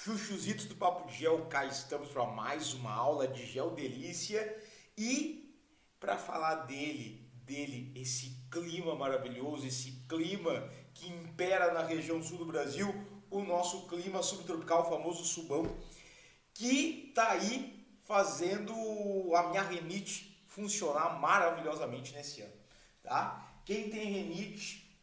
Chuchuzitos do Papo de Gel, cá estamos para mais uma aula de Geodelícia e para falar dele, esse clima maravilhoso, esse clima que impera na região sul do Brasil, o nosso clima subtropical, o famoso subão, que está aí fazendo a minha rinite funcionar maravilhosamente nesse ano, tá? Quem tem rinite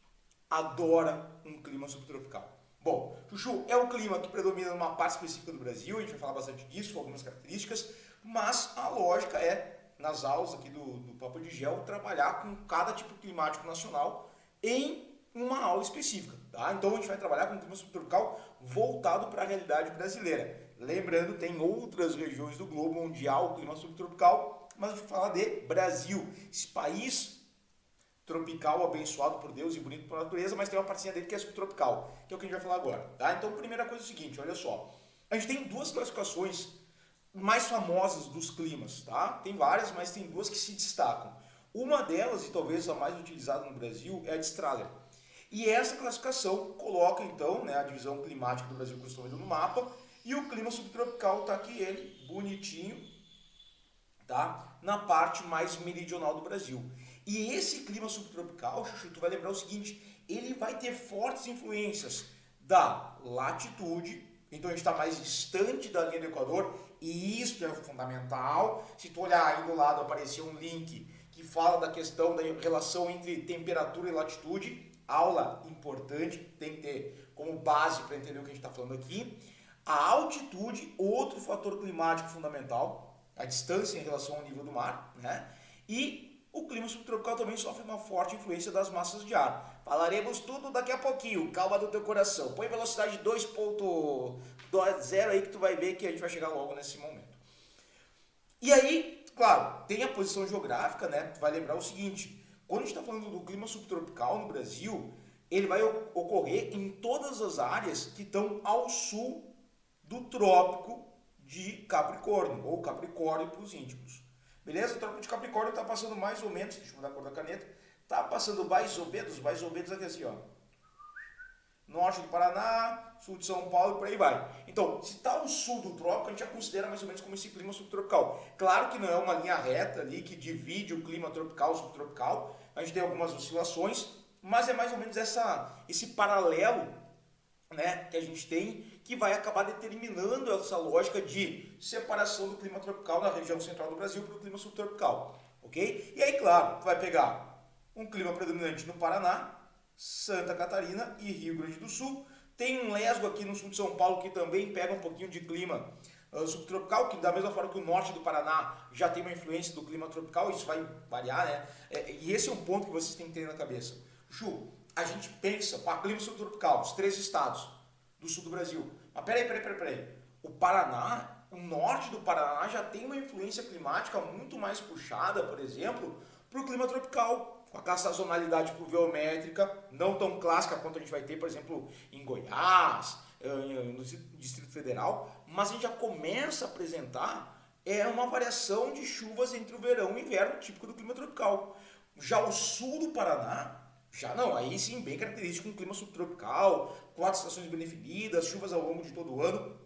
adora um clima subtropical. Bom, Chuchu é o clima que predomina numa parte específica do Brasil, a gente vai falar bastante disso, com algumas características, mas a lógica é, nas aulas aqui do Papo de Gel, trabalhar com cada tipo climático nacional em uma aula específica, tá? Então a gente vai trabalhar com um clima subtropical voltado para a realidade brasileira. Lembrando, tem outras regiões do globo onde há o clima subtropical, mas a gente vai falar de Brasil, esse país tropical, abençoado por Deus e bonito por natureza, mas tem uma partezinha dele que é subtropical, que é o que a gente vai falar agora, tá? Então, primeira coisa é o seguinte, olha só. A gente tem duas classificações mais famosas dos climas, tá? Tem várias, mas tem duas que se destacam. Uma delas, e talvez a mais utilizada no Brasil, é a de Strahler. E essa classificação coloca, então, né, a divisão climática do Brasil que eu estou vendo no mapa, e o clima subtropical tá aqui ele, bonitinho, tá? Na parte mais meridional do Brasil. E esse clima subtropical, Chuchu, tu vai lembrar o seguinte, ele vai ter fortes influências da latitude, então a gente está mais distante da linha do Equador, e isso é fundamental. Se tu olhar aí do lado, apareceu um link que fala da questão da relação entre temperatura e latitude, aula importante, tem que ter como base para entender o que a gente está falando aqui. A altitude, outro fator climático fundamental, a distância em relação ao nível do mar, né? E o clima subtropical também sofre uma forte influência das massas de ar. Falaremos tudo daqui a pouquinho, calma do teu coração. Põe velocidade 2.0 aí que tu vai ver que a gente vai chegar logo nesse momento. E aí, claro, tem a posição geográfica, né? Tu vai lembrar o seguinte, quando a gente está falando do clima subtropical no Brasil, ele vai ocorrer em todas as áreas que estão ao sul do trópico de Capricórnio, ou Capricórnio para os íntimos. Beleza? O trópico de Capricórnio está passando mais ou menos, deixa eu mudar a cor da caneta, está passando mais ou menos aqui assim, ó. Norte do Paraná, sul de São Paulo e por aí vai. Então, se está ao sul do trópico, a gente já considera mais ou menos como esse clima subtropical. Claro que não é uma linha reta ali que divide o clima tropical e subtropical, a gente tem algumas oscilações, mas é mais ou menos esse paralelo, né, que a gente tem, que vai acabar determinando essa lógica de separação do clima tropical na região central do Brasil para o clima subtropical, ok? E aí, claro, tu vai pegar um clima predominante no Paraná, Santa Catarina e Rio Grande do Sul. Tem um lesgo aqui no sul de São Paulo que também pega um pouquinho de clima subtropical, que da mesma forma que o norte do Paraná já tem uma influência do clima tropical, isso vai variar, né? E esse é um ponto que vocês têm que ter na cabeça. Ju, a gente pensa, para clima subtropical, os 3 estados do sul do Brasil. Mas peraí. O Paraná, o norte do Paraná já tem uma influência climática muito mais puxada, por exemplo, para o clima tropical, com aquela sazonalidade pluviométrica, não tão clássica quanto a gente vai ter, por exemplo, em Goiás, no Distrito Federal, mas a gente já começa a apresentar uma variação de chuvas entre o verão e o inverno, típico do clima tropical. Já o sul do Paraná, já não, aí sim, bem característico, um clima subtropical, 4 estações bem definidas, chuvas ao longo de todo o ano,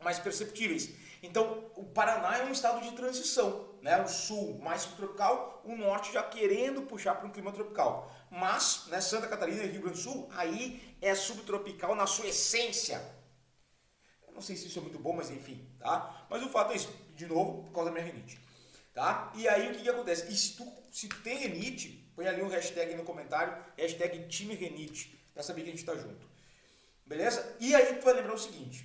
mais perceptíveis. Então, o Paraná é um estado de transição, né? O sul mais subtropical, o norte já querendo puxar para um clima tropical. Mas, né, Santa Catarina e Rio Grande do Sul, aí é subtropical na sua essência. Eu não sei se isso é muito bom, mas enfim, tá? Mas o fato é isso, de novo, por causa da minha rinite. Tá? E aí o que acontece? E se tu tem renite, põe ali um hashtag no comentário, hashtag time renite, pra saber que a gente tá junto. Beleza? E aí tu vai lembrar o seguinte,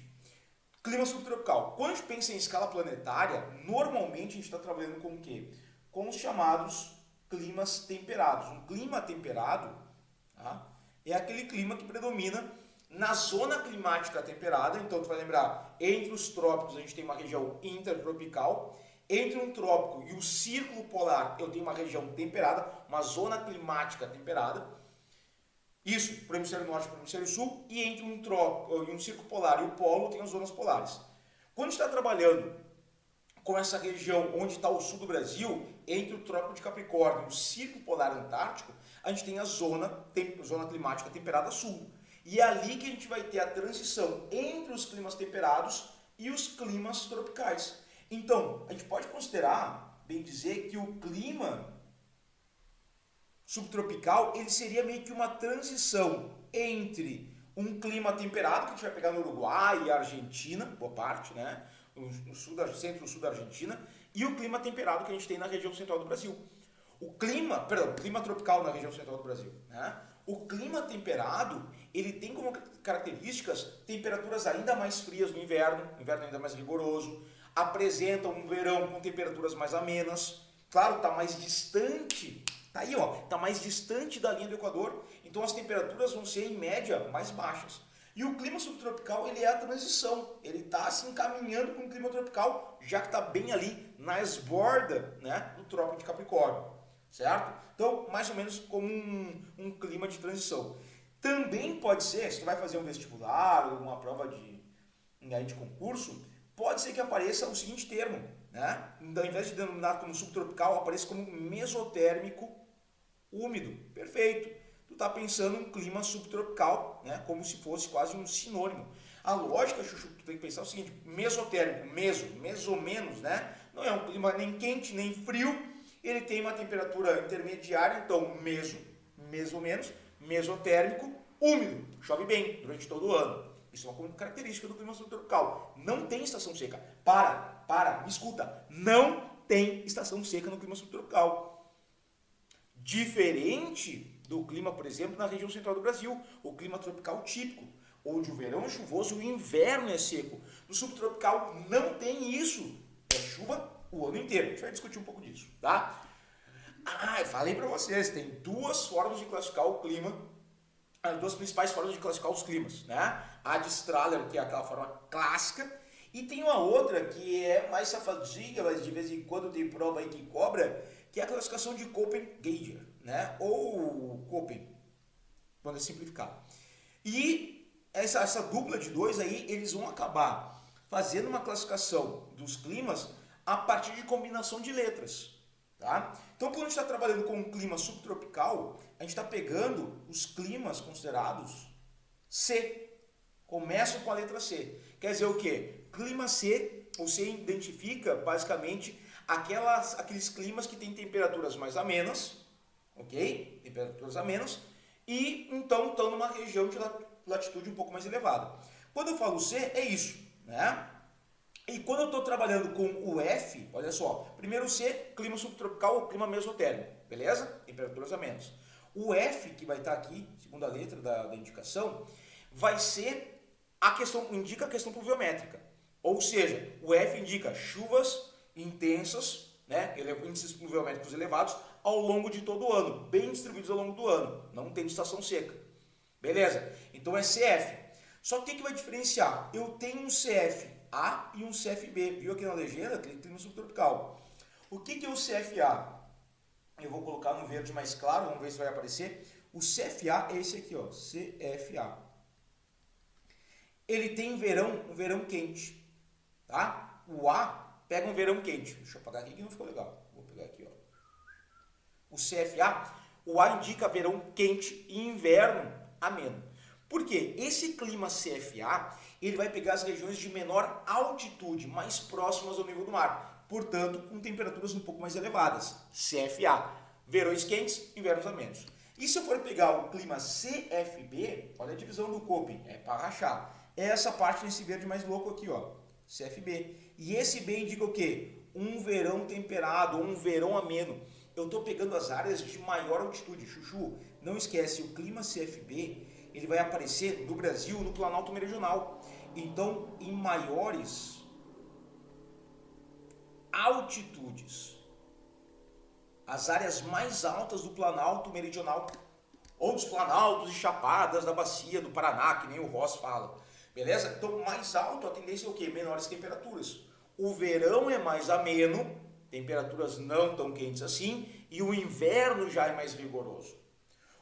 clima subtropical. Quando a gente pensa em escala planetária, normalmente a gente está trabalhando com o quê? Com os chamados climas temperados. Um clima temperado, tá, é aquele clima que predomina na zona climática temperada. Então tu vai lembrar, entre os trópicos a gente tem uma região intertropical, entre um trópico e o círculo polar eu tenho uma região temperada, uma zona climática temperada. Isso para o hemisfério norte e para o hemisfério sul. E entre um trópico e um círculo polar e o polo tem as zonas polares. Quando a gente está trabalhando com essa região onde está o sul do Brasil, entre o trópico de Capricórnio e o círculo polar antártico, a gente tem a zona climática temperada sul. E é ali que a gente vai ter a transição entre os climas temperados e os climas tropicais. Então, a gente pode considerar, bem dizer, que o clima subtropical ele seria meio que uma transição entre um clima temperado, que a gente vai pegar no Uruguai e Argentina, boa parte, né? No sul da, centro-sul da Argentina, e o clima temperado que a gente tem na região central do Brasil. O clima tropical na região central do Brasil, né? O clima temperado, ele tem como características temperaturas ainda mais frias no inverno ainda mais rigoroso, apresenta um verão com temperaturas mais amenas, claro, está mais distante, tá aí, ó, está mais distante da linha do Equador, então as temperaturas vão ser em média mais baixas. E o clima subtropical, ele é a transição, ele está se encaminhando para um clima tropical, já que está bem ali nas bordas, né, do Trópico de Capricórnio, certo? Então, mais ou menos como um clima de transição. Também pode ser, se tu vai fazer um vestibular ou uma prova de concurso, pode ser que apareça o seguinte termo, né? Ao invés de denominar como subtropical, apareça como mesotérmico úmido. Perfeito. Tu está pensando em um clima subtropical, né? Como se fosse quase um sinônimo. A lógica, Chuchu, tu tem que pensar o seguinte, mesotérmico, meso ou menos, né? Não é um clima nem quente, nem frio, ele tem uma temperatura intermediária, então meso ou menos, mesotérmico, úmido, chove bem durante todo o ano. Isso é uma característica do clima subtropical. Não tem estação seca. Me escuta. Não tem estação seca no clima subtropical. Diferente do clima, por exemplo, na região central do Brasil, o clima tropical típico, onde o verão é chuvoso e o inverno é seco. No subtropical não tem isso. É chuva o ano inteiro. A gente vai discutir um pouco disso, tá? Eu falei para vocês, tem duas formas de classificar o clima, as duas principais formas de classificar os climas, né? A de Strahler, que é aquela forma clássica, e tem uma outra que é mais safadinha, mas de vez em quando tem prova aí que cobra, que é a classificação de Köppen-Geiger, né? Ou Köppen, quando é simplificar. E essa dupla de dois aí, eles vão acabar fazendo uma classificação dos climas a partir de combinação de letras. Tá? Então, quando a gente está trabalhando com um clima subtropical, a gente está pegando os climas considerados C. Começam com a letra C. Quer dizer o quê? Clima C, você identifica basicamente aqueles climas que têm temperaturas mais amenas, ok? Temperaturas amenas, e então estão numa região de latitude um pouco mais elevada. Quando eu falo C, é isso, né? E quando eu estou trabalhando com o F, olha só, primeiro C, clima subtropical ou clima mesotérmico, beleza? Temperaturas amenas. O F, que vai estar aqui, segunda letra da indicação, vai ser indica a questão pluviométrica. Ou seja, o F indica chuvas intensas, né, índices pluviométricos elevados ao longo de todo o ano, bem distribuídos ao longo do ano, não tem estação seca. Beleza? Então é CF. Só que o que vai diferenciar? Eu tenho um CFA e um CFB. Viu aqui na legenda? Clima subtropical. O que é o CFA? Eu vou colocar no verde mais claro, vamos ver se vai aparecer. O CFA é esse aqui, ó, CFA. Ele tem um verão quente, tá? O A pega um verão quente. Deixa eu apagar aqui que não ficou legal. Vou pegar aqui, ó. O CFA, o A indica verão quente e inverno ameno. Por quê? Esse clima CFA, ele vai pegar as regiões de menor altitude, mais próximas ao nível do mar, portanto, com temperaturas um pouco mais elevadas. CFA, verões quentes, invernos amenos. E se eu for pegar o clima CFB, olha a divisão do Köppen, é para rachar. É essa parte nesse verde mais louco aqui, ó, CFB. E esse B indica o quê? Um verão temperado, um verão ameno. Eu estou pegando as áreas de maior altitude. Chuchu, não esquece, o clima CFB, ele vai aparecer no Brasil, no Planalto Meridional. Então, em maiores altitudes, as áreas mais altas do Planalto Meridional, ou dos planaltos e chapadas da bacia do Paraná, que nem o Ross fala. Beleza? Então, mais alto, a tendência é o quê? Menores temperaturas. O verão é mais ameno, temperaturas não tão quentes assim, e o inverno já é mais rigoroso.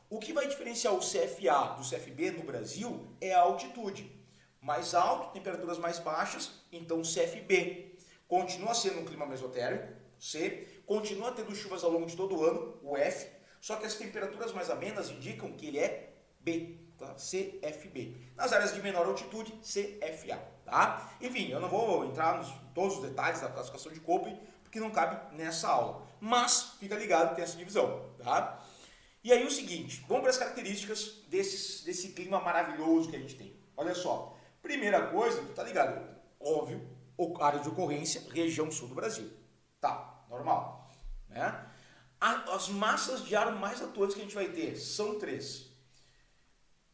O que vai diferenciar o CFA do CFB no Brasil é a altitude. Mais alto, temperaturas mais baixas, então o CFB. Continua sendo um clima mesotérmico, C. Continua tendo chuvas ao longo de todo o ano, o F. Só que as temperaturas mais amenas indicam que ele é B, tá? CFB. Nas áreas de menor altitude, CFA, tá? Enfim, eu não vou entrar nos todos os detalhes da classificação de Köppen, porque não cabe nessa aula. Mas, fica ligado que tem essa divisão, tá? E aí o seguinte, vamos para as características desse clima maravilhoso que a gente tem. Olha só, primeira coisa, tu tá ligado? Óbvio, área de ocorrência, região sul do Brasil. Tá, normal, né? As massas de ar mais atuantes que a gente vai ter são 3.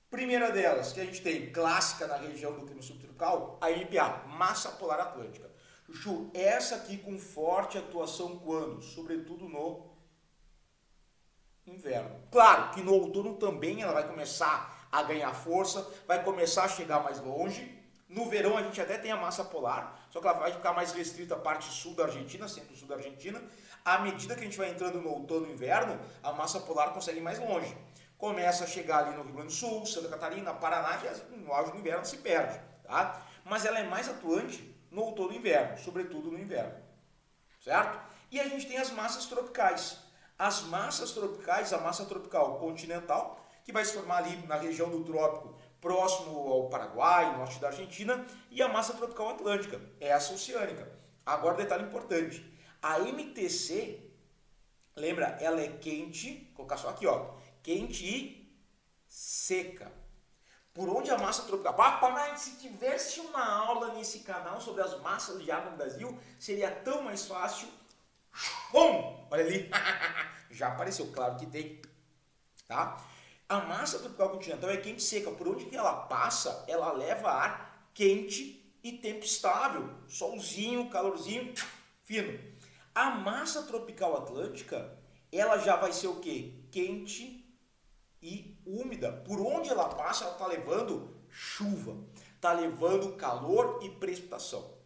Primeira delas, que a gente tem, clássica na região do clima subtropical, a MPA, Massa Polar Atlântica. Chuchu, essa aqui com forte atuação quando? Sobretudo no inverno. Claro que no outono também ela vai começar a ganhar força, vai começar a chegar mais longe. No verão a gente até tem a massa polar, só que ela vai ficar mais restrita à parte sul da Argentina, centro-sul da Argentina. À medida que a gente vai entrando no outono e inverno, a massa polar consegue ir mais longe. Começa a chegar ali no Rio Grande do Sul, Santa Catarina, Paraná, e no auge do inverno se perde, tá? Mas ela é mais atuante no outono e inverno, sobretudo no inverno, certo? E a gente tem as massas tropicais. As massas tropicais, a massa tropical continental, que vai se formar ali na região do trópico, próximo ao Paraguai, norte da Argentina, e a massa tropical atlântica, essa oceânica. Agora, detalhe importante, a MTC, lembra, ela é quente, vou colocar só aqui, ó, quente e seca. Por onde a massa tropical... Mas se tivesse uma aula nesse canal sobre as massas de ar no Brasil, seria tão mais fácil. Bom, olha ali, já apareceu, claro que tem, tá? A massa tropical continental é quente e seca. Por onde que ela passa, ela leva ar quente e tempo estável, solzinho, calorzinho, fino. A massa tropical atlântica, ela já vai ser o quê? Quente e úmida. Por onde ela passa, ela está levando chuva, está levando calor e precipitação.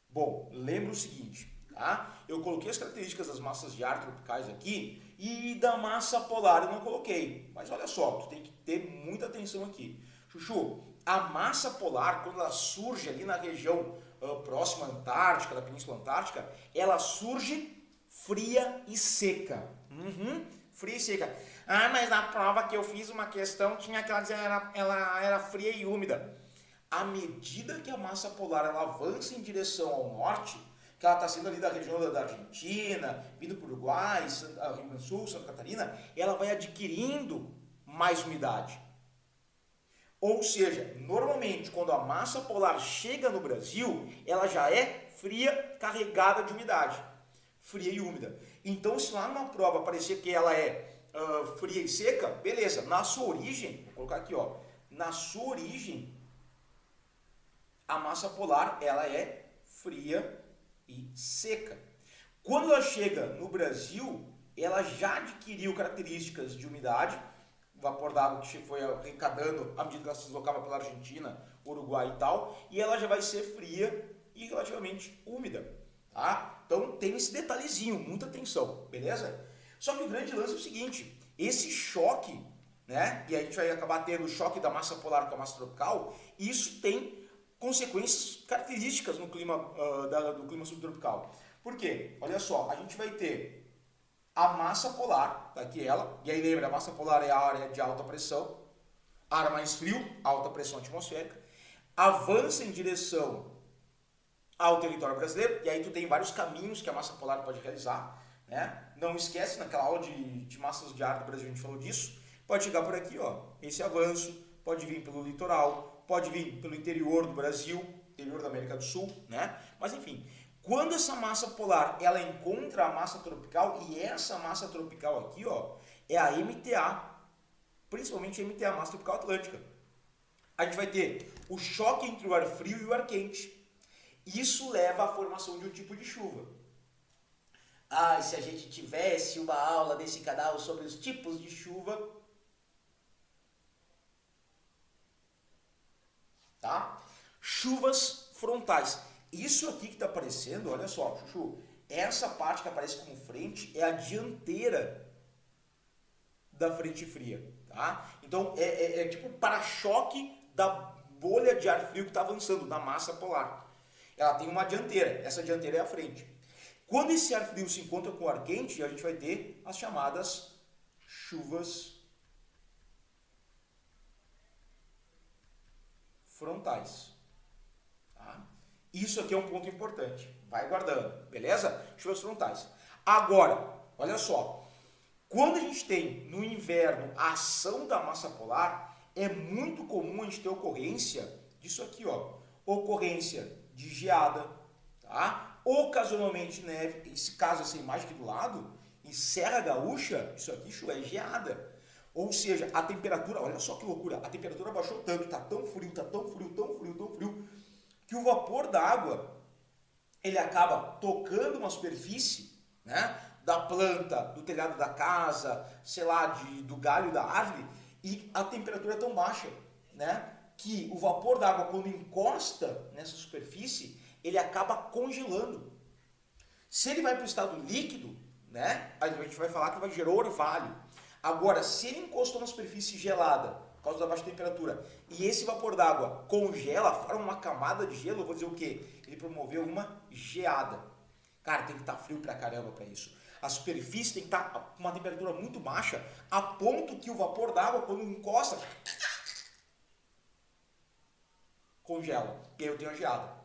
Bom, lembra o seguinte, tá? Eu coloquei as características das massas de ar tropicais aqui e da massa polar eu não coloquei. Mas olha só, tu tem que ter muita atenção aqui. Chuchu, a massa polar, quando ela surge ali na região próxima à Antártica, da Península Antártica, ela surge fria e seca. Fria e seca. Ah, mas na prova que eu fiz uma questão tinha que ela dizer ela era fria e úmida. À medida que a massa polar ela avança em direção ao norte, que ela está sendo ali da região da Argentina, vindo para o Uruguai, Rio Grande do Sul, Santa Catarina, ela vai adquirindo mais umidade. Ou seja, normalmente quando a massa polar chega no Brasil, ela já é fria, carregada de umidade. Fria e úmida. Então, se lá numa prova aparecer que ela é fria e seca, beleza. Na sua origem, vou colocar aqui, ó, na sua origem, a massa polar ela é fria e seca. Quando ela chega no Brasil, ela já adquiriu características de umidade, vapor d'água que foi arrecadando à medida que ela se deslocava pela Argentina, Uruguai e tal, e ela já vai ser fria e relativamente úmida, tá? Então tem esse detalhezinho, muita atenção, beleza? Só que o grande lance é o seguinte, esse choque, né, e a gente vai acabar tendo o choque da massa polar com a massa tropical, isso tem consequências características no clima, do clima subtropical. Por quê? Olha só, a gente vai ter a massa polar, tá aqui ela, e aí lembra, a massa polar é a área de alta pressão, ar mais frio, alta pressão atmosférica, avança em direção ao território brasileiro, e aí tu tem vários caminhos que a massa polar pode realizar, né? Não esquece, naquela aula de massas de ar do Brasil a gente falou disso, pode chegar por aqui, ó, esse avanço, pode vir pelo litoral, pode vir pelo interior do Brasil, interior da América do Sul, né? Mas enfim, quando essa massa polar ela encontra a massa tropical, e essa massa tropical aqui, ó, é a MTA, principalmente a MTA, massa tropical atlântica. A gente vai ter o choque entre o ar frio e o ar quente. Isso leva à formação de um tipo de chuva. Ah, e se a gente tivesse uma aula nesse canal sobre os tipos de chuva, tá? Chuvas frontais. Isso aqui que está aparecendo, olha só, Chuchu, essa parte que aparece como frente é a dianteira da frente fria, tá? Então é tipo o para-choque da bolha de ar frio que está avançando, da massa polar. Ela tem uma dianteira, essa dianteira é a frente. Quando esse ar frio se encontra com o ar quente, a gente vai ter as chamadas chuvas frontais. Tá? Isso aqui é um ponto importante. Vai guardando, beleza? Chuvas frontais. Agora, olha só. Quando a gente tem no inverno a ação da massa polar, é muito comum a gente ter ocorrência disso aqui, ó. Ocorrência de geada, tá? Ocasionalmente neve. Esse caso, essa imagem aqui do lado, em Serra Gaúcha, isso aqui é geada. Ou seja, a temperatura, olha só que loucura, a temperatura baixou tanto, tá tão frio, tá tão frio, tão frio, tão frio, que o vapor d'água, ele acaba tocando uma superfície, né? Da planta, do telhado da casa, sei lá, do galho da árvore, e a temperatura é tão baixa, né? Que o vapor d'água, quando encosta nessa superfície, ele acaba congelando. Se ele vai para o estado líquido, né? A gente vai falar que vai gerar orvalho. Agora, se ele encostou na superfície gelada, por causa da baixa temperatura, e esse vapor d'água congela, forma uma camada de gelo, eu vou dizer o quê? Ele promoveu uma geada. Cara, tem que estar frio pra caramba para isso. A superfície tem que estar com uma temperatura muito baixa, a ponto que o vapor d'água, quando encosta, congela. E aí eu tenho a geada.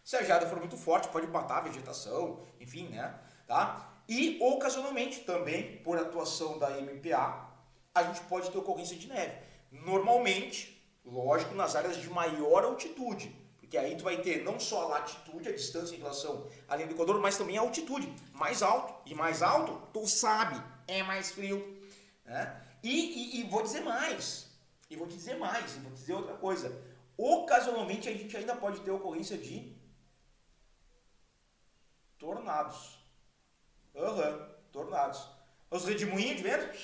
Se a geada for muito forte, pode matar a vegetação, enfim, né? Tá? E, ocasionalmente, também, por atuação da MPA, a gente pode ter ocorrência de neve. Normalmente, lógico, nas áreas de maior altitude. Porque aí tu vai ter não só a latitude, a distância em relação à linha do Equador, mas também a altitude. Mais alto. E mais alto, tu sabe, é mais frio. Né? E vou dizer mais. E vou te dizer mais. E vou te dizer outra coisa. Ocasionalmente, a gente ainda pode ter ocorrência de tornados. Tornados. Os redemoinhos de vento.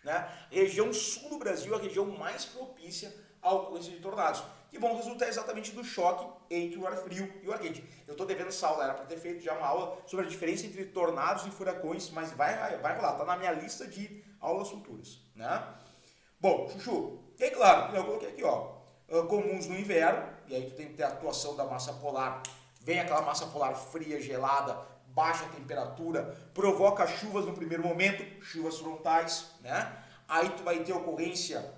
Né? Região sul do Brasil é a região mais propícia à ocorrência de tornados, que vão resultar exatamente do choque entre o ar frio e o ar quente. Eu estou devendo essa aula, era para ter feito já uma aula sobre a diferença entre tornados e furacões, mas vai rolar, está na minha lista de aulas futuras. Né? Bom, Chuchu, e aí, claro, eu coloquei aqui, ó, comuns no inverno, e aí tu tem que ter a atuação da massa polar, vem aquela massa polar fria, gelada, baixa temperatura, provoca chuvas no primeiro momento, chuvas frontais, né? Aí tu vai ter ocorrência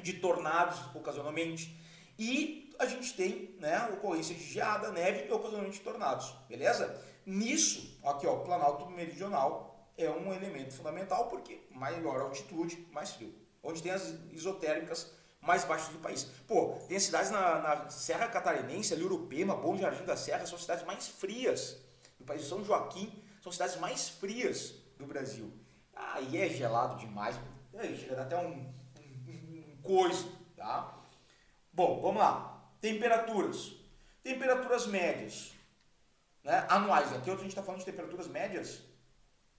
de tornados ocasionalmente e a gente tem, né, ocorrência de geada, neve e ocasionalmente tornados, beleza? Nisso, aqui ó, o Planalto Meridional é um elemento fundamental porque maior altitude, mais frio. Onde tem as isotérmicas mais baixas do país. Pô, tem cidades na Serra Catarinense, ali Urupema, Bom Jardim da Serra, são cidades mais frias do país. São Joaquim, são cidades mais frias do Brasil. Aí é gelado demais, aí chega a dar até um coiso, tá? Bom, vamos lá. Temperaturas. Temperaturas médias, né? Anuais. Aqui a gente está falando de temperaturas médias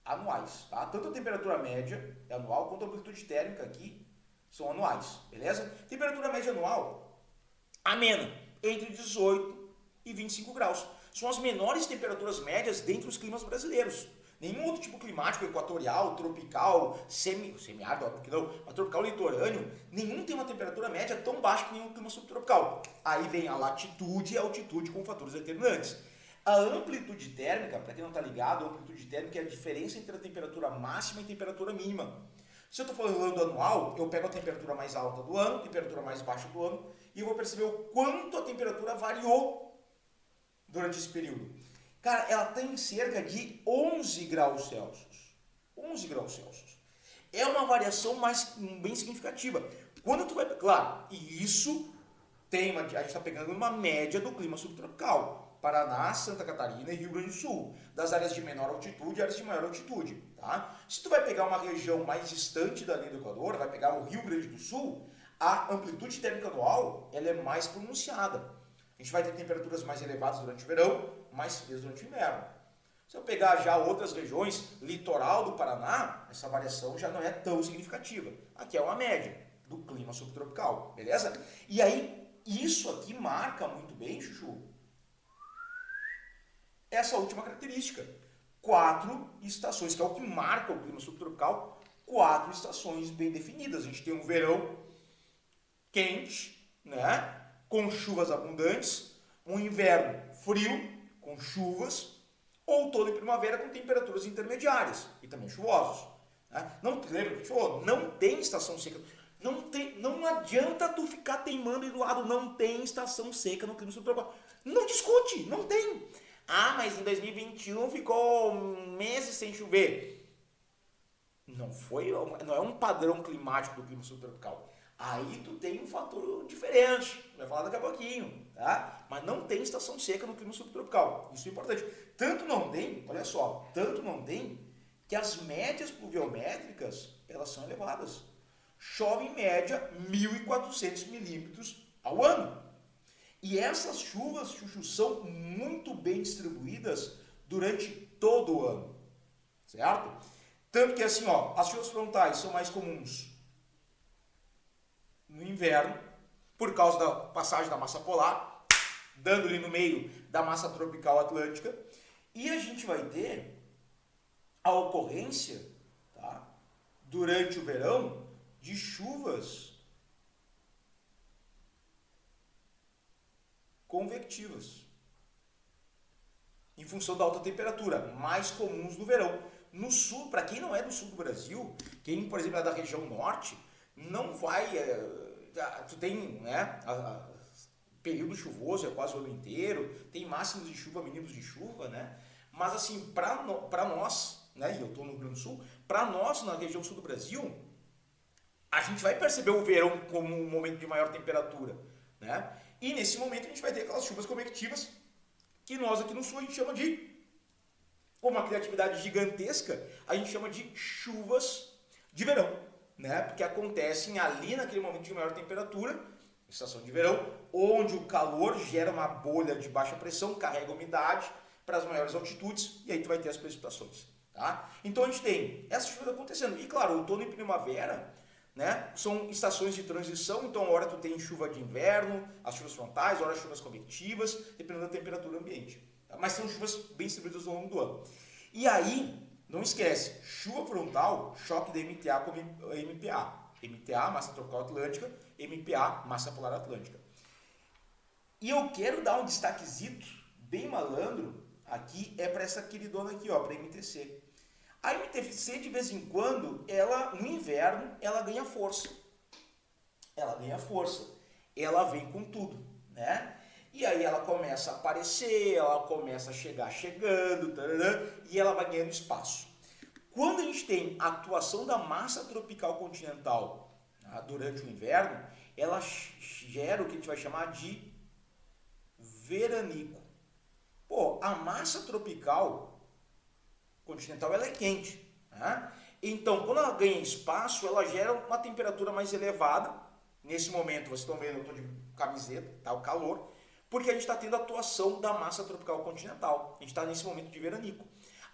anuais, tá? Tanto a temperatura média é anual, quanto a amplitude térmica aqui são anuais, beleza? Temperatura média anual, amena, entre 18 e 25 graus. São as menores temperaturas médias dentre os climas brasileiros. Nenhum outro tipo climático, equatorial, tropical, semiárido, porque não, mas tropical litorâneo, nenhum tem uma temperatura média tão baixa que nenhum clima subtropical. Aí vem a latitude e a altitude com fatores determinantes. A amplitude térmica, para quem não está ligado, a amplitude térmica é a diferença entre a temperatura máxima e a temperatura mínima. Se eu estou falando anual, eu pego a temperatura mais alta do ano, a temperatura mais baixa do ano, e eu vou perceber o quanto a temperatura variou durante esse período. Cara, ela está em cerca de 11 graus Celsius. 11 graus Celsius. É uma variação bem significativa. Quando tu vai... Claro, e isso tem a gente está pegando uma média do clima subtropical. Paraná, Santa Catarina e Rio Grande do Sul. Das áreas de menor altitude e áreas de maior altitude. Tá? Se tu vai pegar uma região mais distante da linha do Equador, vai pegar o Rio Grande do Sul, a amplitude térmica anual ela é mais pronunciada. A gente vai ter temperaturas mais elevadas durante o verão, mais frias durante o inverno. Se eu pegar já outras regiões, litoral do Paraná, essa variação já não é tão significativa. Aqui é uma média do clima subtropical, beleza? E aí, isso aqui marca muito bem, Chuchu, essa última característica. 4 estações, que é o que marca o clima subtropical, 4 estações bem definidas. A gente tem um verão quente, né? Com chuvas abundantes, um inverno frio, com chuvas, outono e primavera com temperaturas intermediárias e também chuvosos. Né? Não, lembra que a gente falou? Não tem estação seca. Não adianta tu ficar teimando aí do lado, não tem estação seca no clima subtropical. Não discute, não tem. Ah, mas em 2021 ficou meses sem chover. Não é um padrão climático do clima subtropical. Aí tu tem um fator diferente, vai falar daqui a pouquinho, tá? Mas não tem estação seca no clima subtropical, isso é importante. Tanto não tem, olha só, tanto não tem que as médias pluviométricas, elas são elevadas. Chove em média 1.400 milímetros ao ano. E essas chuvas, Chuchu, são muito bem distribuídas durante todo o ano, certo? Tanto que assim, ó, as chuvas frontais são mais comuns no inverno, por causa da passagem da massa polar, dando-lhe no meio da massa tropical atlântica, e a gente vai ter a ocorrência, tá, durante o verão de chuvas convectivas, em função da alta temperatura, mais comuns no verão. No sul, para quem não é do sul do Brasil, quem, por exemplo, é da região norte, não vai... tu tem, né, período chuvoso, é quase o ano inteiro, tem máximos de chuva, mínimos de chuva, né? Mas assim, para nós, né, e eu estou no Rio Grande do Sul, para nós, na região sul do Brasil, a gente vai perceber o verão como um momento de maior temperatura, né? E nesse momento a gente vai ter aquelas chuvas convectivas que nós aqui no sul a gente chama de, com uma criatividade gigantesca, a gente chama de chuvas de verão, né? Porque acontecem ali naquele momento de maior temperatura, estação de verão, onde o calor gera uma bolha de baixa pressão, carrega umidade para as maiores altitudes, e aí tu vai ter as precipitações, tá? Então a gente tem essas chuvas acontecendo. E claro, outono e primavera, né, são estações de transição, então hora tu tem chuva de inverno, as chuvas frontais, hora chuvas convectivas, dependendo da temperatura ambiente. Tá? Mas são chuvas bem distribuídas ao longo do ano. E aí, não esquece, chuva frontal, choque da MTA com MPA. MTA, massa tropical atlântica, MPA, massa polar atlântica. E eu quero dar um destaquezito bem malandro aqui, é para essa queridona aqui, ó, para a MTC. A MTC, de vez em quando, ela, no inverno, ela ganha força. Ela ganha força. Ela vem com tudo, né? E aí ela começa a aparecer, ela começa a chegando, tarará, e ela vai ganhando espaço. Quando a gente tem a atuação da massa tropical continental, tá, durante o inverno, ela gera o que a gente vai chamar de veranico. Pô, a massa tropical continental ela é quente, né? Então quando ela ganha espaço, ela gera uma temperatura mais elevada. Nesse momento, vocês estão vendo, eu estou de camiseta, tá o calor, porque a gente está tendo a atuação da massa tropical continental. A gente está nesse momento de veranico.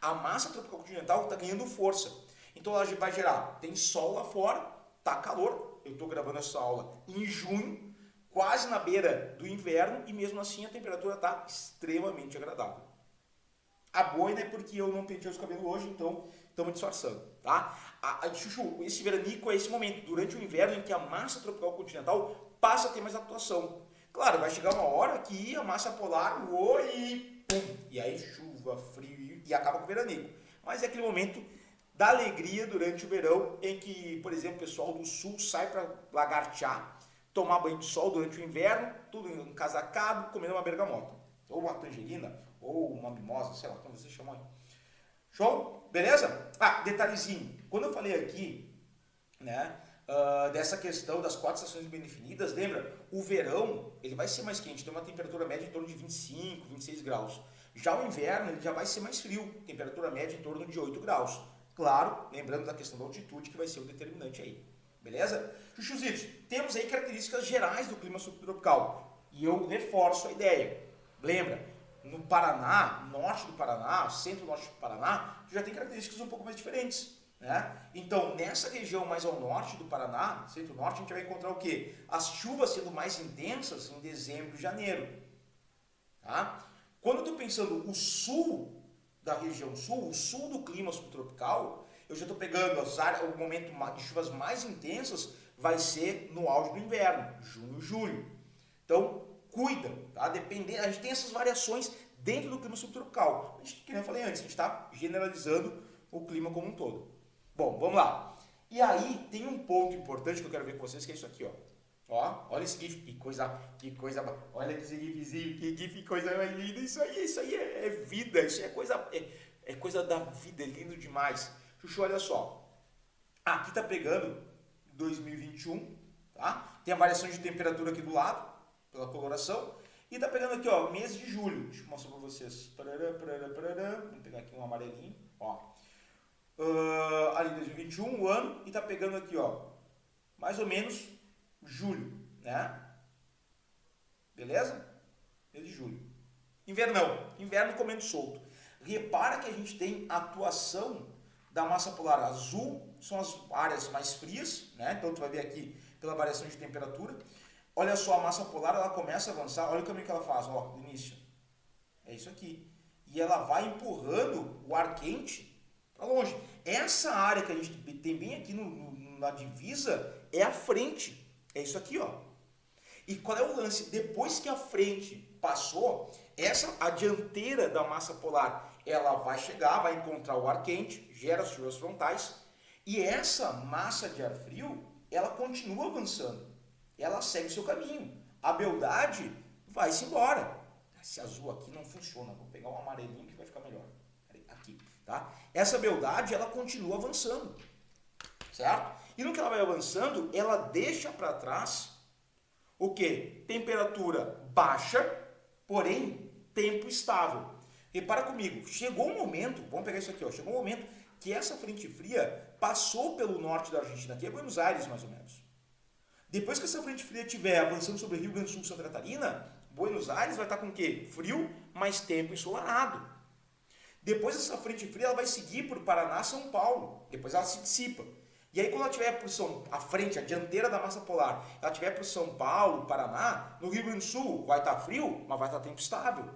A massa tropical continental está ganhando força. Então ela vai gerar, tem sol lá fora, tá calor. Eu estou gravando essa aula em junho, quase na beira do inverno, e mesmo assim a temperatura está extremamente agradável. A boina é porque eu não pentei os cabelos hoje, então estamos disfarçando, tá? Chuchu, esse veranico é esse momento, durante o inverno, em que a massa tropical continental passa a ter mais atuação. Claro, vai chegar uma hora que a massa polar, e pum, e aí chuva, frio, e acaba com o veranico. Mas é aquele momento da alegria durante o verão, em que, por exemplo, o pessoal do sul sai para lagartear, tomar banho de sol durante o inverno, tudo encasacado, comendo uma bergamota, ou uma tangerina, ou uma mimosa, sei lá como vocês chamam aí. Show? Beleza? Ah, detalhezinho. Quando eu falei aqui, né, dessa questão das 4 estações bem definidas, lembra? O verão, ele vai ser mais quente, tem uma temperatura média em torno de 25, 26 graus. Já o inverno, ele já vai ser mais frio, temperatura média em torno de 8 graus. Claro, lembrando da questão da altitude, que vai ser o determinante aí. Beleza? Chuchuzitos, temos aí características gerais do clima subtropical. E eu reforço a ideia. Lembra? No Paraná, norte do Paraná, centro-norte do Paraná, já tem características um pouco mais diferentes, né? Então, nessa região mais ao norte do Paraná, centro-norte, a gente vai encontrar o quê? As chuvas sendo mais intensas em dezembro e janeiro, tá? Quando eu estou pensando o sul da região sul, o sul do clima subtropical, eu já estou pegando o momento de chuvas mais intensas vai ser no auge do inverno, junho, julho. Então, cuida, tá? A gente tem essas variações dentro do clima subtropical. A gente, como eu falei antes, a gente está generalizando o clima como um todo. Bom, vamos lá. E aí tem um ponto importante que eu quero ver com vocês, que é isso aqui, ó. Ó, olha esse GIF, que coisa, olha esse GIFzinho, que GIF, coisa mais linda, isso aí é vida, isso é coisa da vida, é lindo demais. Chuchu, olha só, aqui tá pegando 2021, tá? Tem a variação de temperatura aqui do lado, pela coloração, e tá pegando aqui, ó, mês de julho, deixa eu mostrar pra vocês, vamos pegar aqui um amarelinho, ó, ali 2021, o ano, e tá pegando aqui, ó, mais ou menos julho, né? Beleza? Mês de julho. Invernão, inverno comendo solto. Repara que a gente tem atuação da massa polar azul, são as áreas mais frias, né? Então tu vai ver aqui pela variação de temperatura. Olha só, a massa polar, ela começa a avançar, olha o caminho que ela faz, ó, no início. É isso aqui. E ela vai empurrando o ar quente para longe. Essa área que a gente tem bem aqui na divisa é a frente. É isso aqui, ó. E qual é o lance? Depois que a frente passou, a dianteira da massa polar, ela vai chegar, vai encontrar o ar quente, gera as chuvas frontais, e essa massa de ar frio, ela continua avançando. Ela segue o seu caminho. A beldade vai-se embora. Esse azul aqui não funciona, vou pegar um amarelinho que vai ficar melhor. Aqui, tá? Essa beldade, ela continua avançando, certo? E no que ela vai avançando, ela deixa para trás o quê? Temperatura baixa, porém tempo estável. Repara comigo, chegou um momento, vamos pegar isso aqui, ó, chegou um momento que essa frente fria passou pelo norte da Argentina, aqui é Buenos Aires mais ou menos. Depois que essa frente fria estiver avançando sobre Rio Grande do Sul e Santa Catarina, Buenos Aires vai estar com o quê? Frio, mas tempo ensolarado. Depois essa frente fria ela vai seguir por Paraná, São Paulo, depois ela se dissipa. E aí quando ela estiver por a frente, a dianteira da massa polar, ela estiver por São Paulo, Paraná, no Rio Grande do Sul vai estar frio, mas vai estar tempo estável.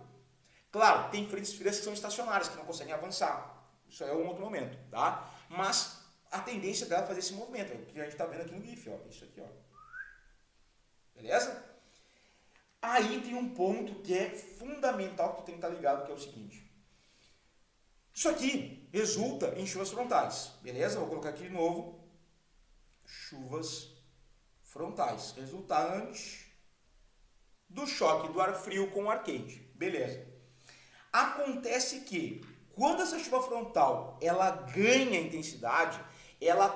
Claro, tem frentes frias que são estacionárias, que não conseguem avançar. Isso é um outro momento, tá? Mas a tendência dela é fazer esse movimento, é o que a gente está vendo aqui no GIF, ó. Isso aqui, ó. Beleza? Aí tem um ponto que é fundamental que tu tem que estar ligado, que é o seguinte. Isso aqui resulta em chuvas frontais, beleza? Vou colocar aqui de novo. Chuvas frontais, resultante do choque do ar frio com o ar quente, beleza? Acontece que quando essa chuva frontal ela ganha intensidade,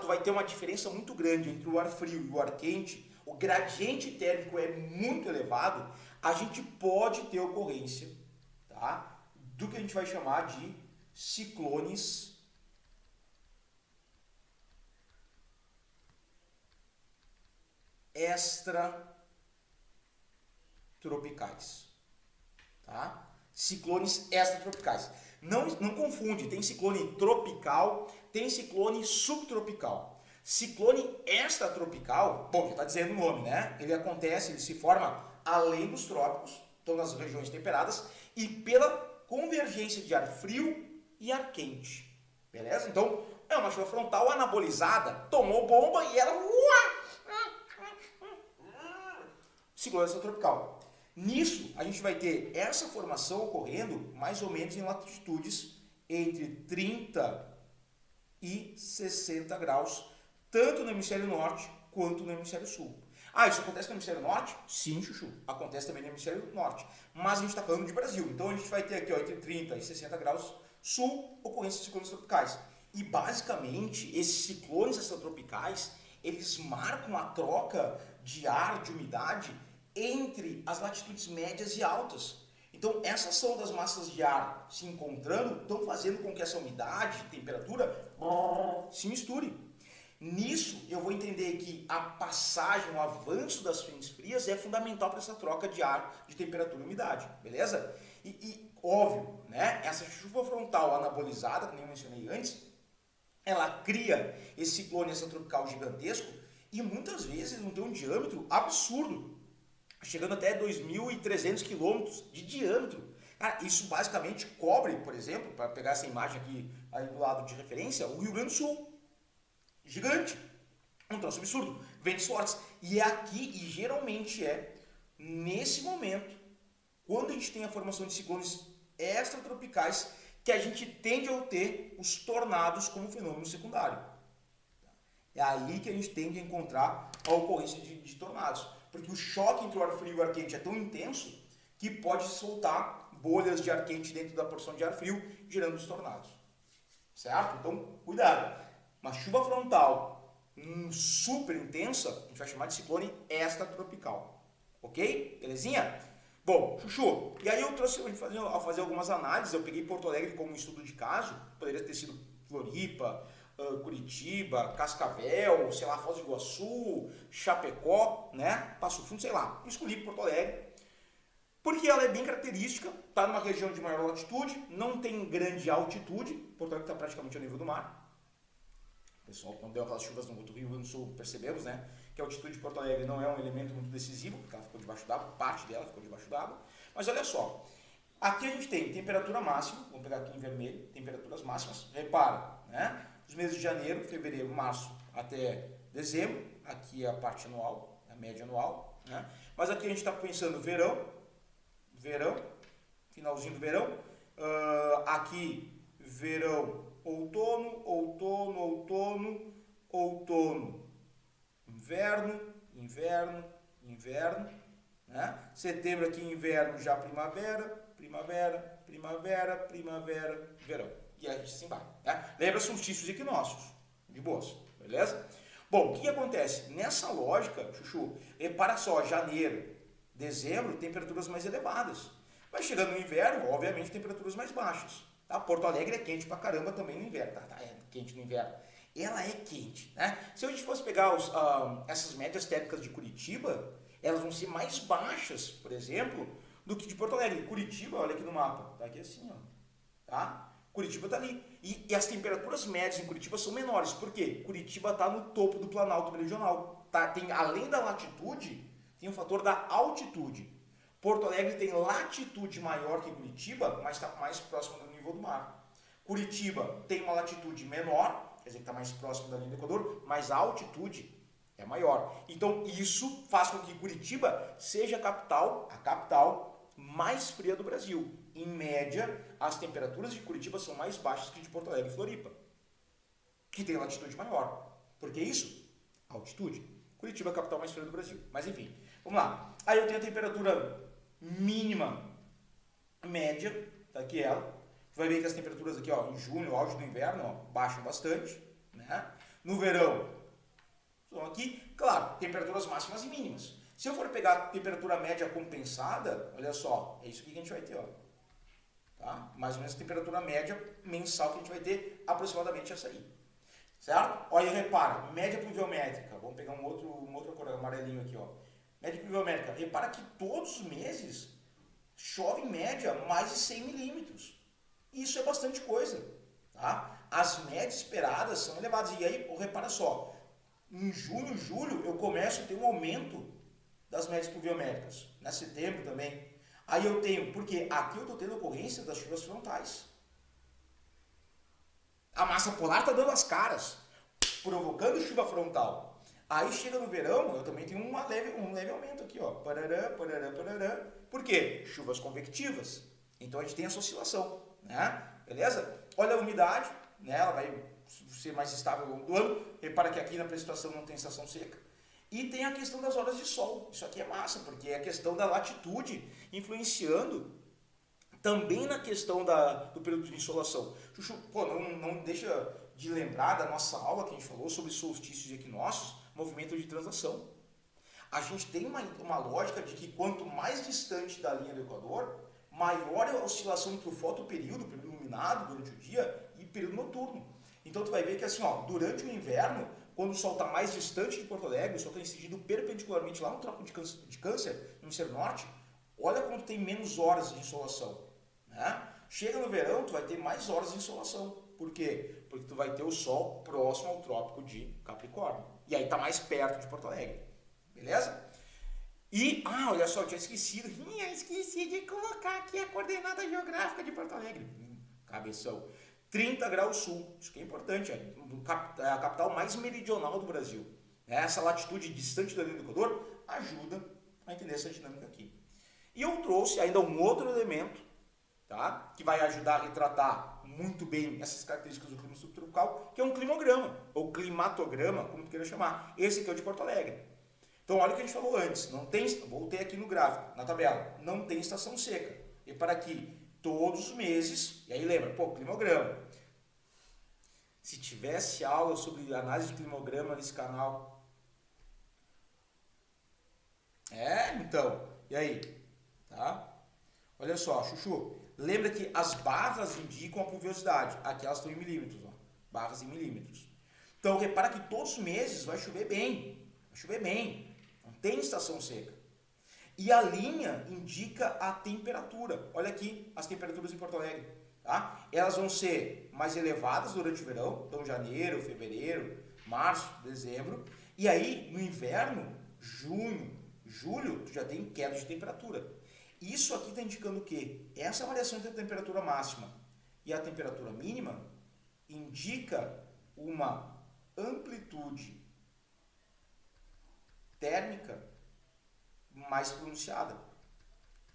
tu vai ter uma diferença muito grande entre o ar frio e o ar quente, o gradiente térmico é muito elevado, a gente pode ter ocorrência, tá? Do que a gente vai chamar de ciclones extratropicais, tá? Ciclones extratropicais. Não confunde, tem ciclone tropical, tem ciclone subtropical. Ciclone extratropical, bom, já está dizendo o nome, né? Ele se forma além dos trópicos, então nas regiões temperadas, e pela convergência de ar frio e ar quente. Beleza? Então, é uma chuva frontal anabolizada, tomou bomba e ela... Ciclone extratropical. Nisso, a gente vai ter essa formação ocorrendo mais ou menos em latitudes entre 30 e 60 graus, tanto no hemisfério norte quanto no hemisfério sul. Ah, isso acontece no hemisfério norte? Sim, Chuchu. Acontece também no hemisfério norte. Mas a gente está falando de Brasil. Então a gente vai ter aqui ó, entre 30 e 60 graus sul, ocorrência de ciclones tropicais. E basicamente, esses ciclones extratropicais, eles marcam a troca de ar, de umidade, entre as latitudes médias e altas. Então, essa ação das massas de ar se encontrando estão fazendo com que essa umidade, temperatura, se misture. Nisso, eu vou entender que a passagem, o avanço das frentes frias é fundamental para essa troca de ar, de temperatura e umidade, beleza? E óbvio, né? Essa chuva frontal anabolizada, como eu mencionei antes, ela cria esse ciclone extratropical gigantesco e muitas vezes não tem um diâmetro absurdo, chegando até 2.300 quilômetros de diâmetro. Cara, isso basicamente cobre, por exemplo, para pegar essa imagem aqui aí do lado de referência, o Rio Grande do Sul. Gigante. Um troço absurdo. Ventos fortes. E é aqui, e geralmente é nesse momento, quando a gente tem a formação de ciclones extratropicais, que a gente tende a ter os tornados como fenômeno secundário. É aí que a gente tende a encontrar a ocorrência de tornados. Porque o choque entre o ar frio e o ar quente é tão intenso que pode soltar bolhas de ar quente dentro da porção de ar frio, gerando os tornados. Certo? Então, cuidado. Uma chuva frontal super intensa, a gente vai chamar de ciclone extratropical. Ok? Belezinha? Bom, Chuchu, e aí eu trouxe, ao fazer algumas análises, eu peguei Porto Alegre como estudo de caso, poderia ter sido Floripa, Curitiba, Cascavel, sei lá, Foz do Iguaçu, Chapecó, né? Passo Fundo, sei lá. Eu escolhi Porto Alegre, porque ela é bem característica, está numa região de maior latitude, não tem grande altitude, Porto Alegre está praticamente ao nível do mar. Pessoal, quando deu aquelas chuvas no Rio Grande do Sul, percebemos, né, que a altitude de Porto Alegre não é um elemento muito decisivo, porque ela ficou debaixo d'água, parte dela ficou debaixo d'água. Mas olha só, aqui a gente tem temperatura máxima, vamos pegar aqui em vermelho, temperaturas máximas, repara, né, os meses de janeiro, fevereiro, março até dezembro, aqui é a parte anual, a média anual, né, mas aqui a gente está pensando verão, finalzinho do verão, aqui verão, outono, inverno, né? Setembro aqui inverno, já primavera, verão. E a gente se vai, né? Lembra solstícios e equinócios, de boas, beleza? Bom, o que acontece? Nessa lógica, Chuchu, repara só, janeiro, dezembro, temperaturas mais elevadas. Vai chegando no inverno, obviamente, temperaturas mais baixas. Tá? Porto Alegre é quente pra caramba também no inverno. Tá? É quente no inverno. Ela é quente. Né? Se a gente fosse pegar essas médias térmicas de Curitiba, elas vão ser mais baixas, por exemplo, do que de Porto Alegre. Curitiba, olha aqui no mapa, tá aqui assim, ó. Tá? Curitiba tá ali. E as temperaturas médias em Curitiba são menores. Por quê? Curitiba está no topo do Planalto Meridional. Tá? Tem, além da latitude, tem o fator da altitude. Porto Alegre tem latitude maior que Curitiba, mas está mais próximo do nível do mar. Curitiba tem uma latitude menor, quer dizer que está mais próximo da linha do Equador, mas a altitude é maior. Então isso faz com que Curitiba seja a capital mais fria do Brasil. Em média, as temperaturas de Curitiba são mais baixas que de Porto Alegre e Floripa, que tem latitude maior. Por que isso? Altitude. Curitiba é a capital mais fria do Brasil. Mas enfim, vamos lá. Aí eu tenho a temperatura mínima média, tá aqui ela. Você vai ver que as temperaturas aqui, ó, em junho, auge do inverno, ó, baixam bastante, né? No verão, são aqui, claro, temperaturas máximas e mínimas. Se eu for pegar a temperatura média compensada, olha só, é isso aqui que a gente vai ter, ó. Tá? Mais ou menos a temperatura média mensal que a gente vai ter, aproximadamente essa aí. Certo? Olha, repara, média pluviométrica, vamos pegar um outro cor amarelinho aqui, ó. Média pluviométrica, repara que todos os meses chove em média mais de 100 milímetros. Isso é bastante coisa, tá? As médias esperadas são elevadas. E aí, repara só, em junho, julho, eu começo a ter um aumento das médias pluviométricas. Na setembro também. Aí eu tenho, porque aqui eu estou tendo ocorrência das chuvas frontais. A massa polar está dando as caras, provocando chuva frontal. Aí chega no verão, eu também tenho um leve aumento aqui, ó. Parará. Por quê? Chuvas convectivas. Então a gente tem essa oscilação, né? Beleza? Olha a umidade, né? Ela vai ser mais estável ao longo do ano. Repara que aqui na precipitação não tem estação seca. E tem a questão das horas de sol. Isso aqui é massa, porque é a questão da latitude influenciando também na questão do período de insolação. Chuchu, pô, não deixa de lembrar da nossa aula que a gente falou sobre solstícios e equinócios, movimento de translação. A gente tem uma lógica de que quanto mais distante da linha do Equador, maior é a oscilação entre o fotoperíodo, o período iluminado durante o dia, e o período noturno. Então tu vai ver que assim, ó, durante o inverno, quando o sol está mais distante de Porto Alegre, o sol está incidindo perpendicularmente lá no Trópico de Câncer, no hemisfério norte, olha quando tem menos horas de insolação. Né? Chega no verão, tu vai ter mais horas de insolação. Por quê? Porque tu vai ter o sol próximo ao Trópico de Capricórnio. E aí tá mais perto de Porto Alegre. Beleza? E, olha só, eu tinha esquecido. Esqueci de colocar aqui a coordenada geográfica de Porto Alegre. Cabeção. 30 graus sul. Isso que é importante. É a capital mais meridional do Brasil. Essa latitude distante da linha do Equador ajuda a entender essa dinâmica aqui. E eu trouxe ainda um outro elemento tá? Que vai ajudar a retratar muito bem essas características do clima subtropical, que é um climograma, ou climatograma, como tu queira chamar. Esse aqui é o de Porto Alegre. Então, olha o que a gente falou antes. Não tem, voltei aqui no gráfico, na tabela. Não tem estação seca. E para aqui, todos os meses, e aí lembra, pô, climograma. Se tivesse aula sobre análise de climograma nesse canal. Então, e aí? Tá? Olha só, Chuchu. Lembra que as barras indicam a pluviosidade. Aqui elas estão em milímetros, ó. Barras em milímetros. Então, repara que todos os meses vai chover bem. Vai chover bem. Não tem estação seca. E a linha indica a temperatura. Olha aqui as temperaturas em Porto Alegre. Tá? Elas vão ser mais elevadas durante o verão. Então, janeiro, fevereiro, março, dezembro. E aí, no inverno, junho, julho, tu já tem queda de temperatura. Isso aqui está indicando o quê? Essa variação entre a temperatura máxima e a temperatura mínima indica uma amplitude térmica mais pronunciada,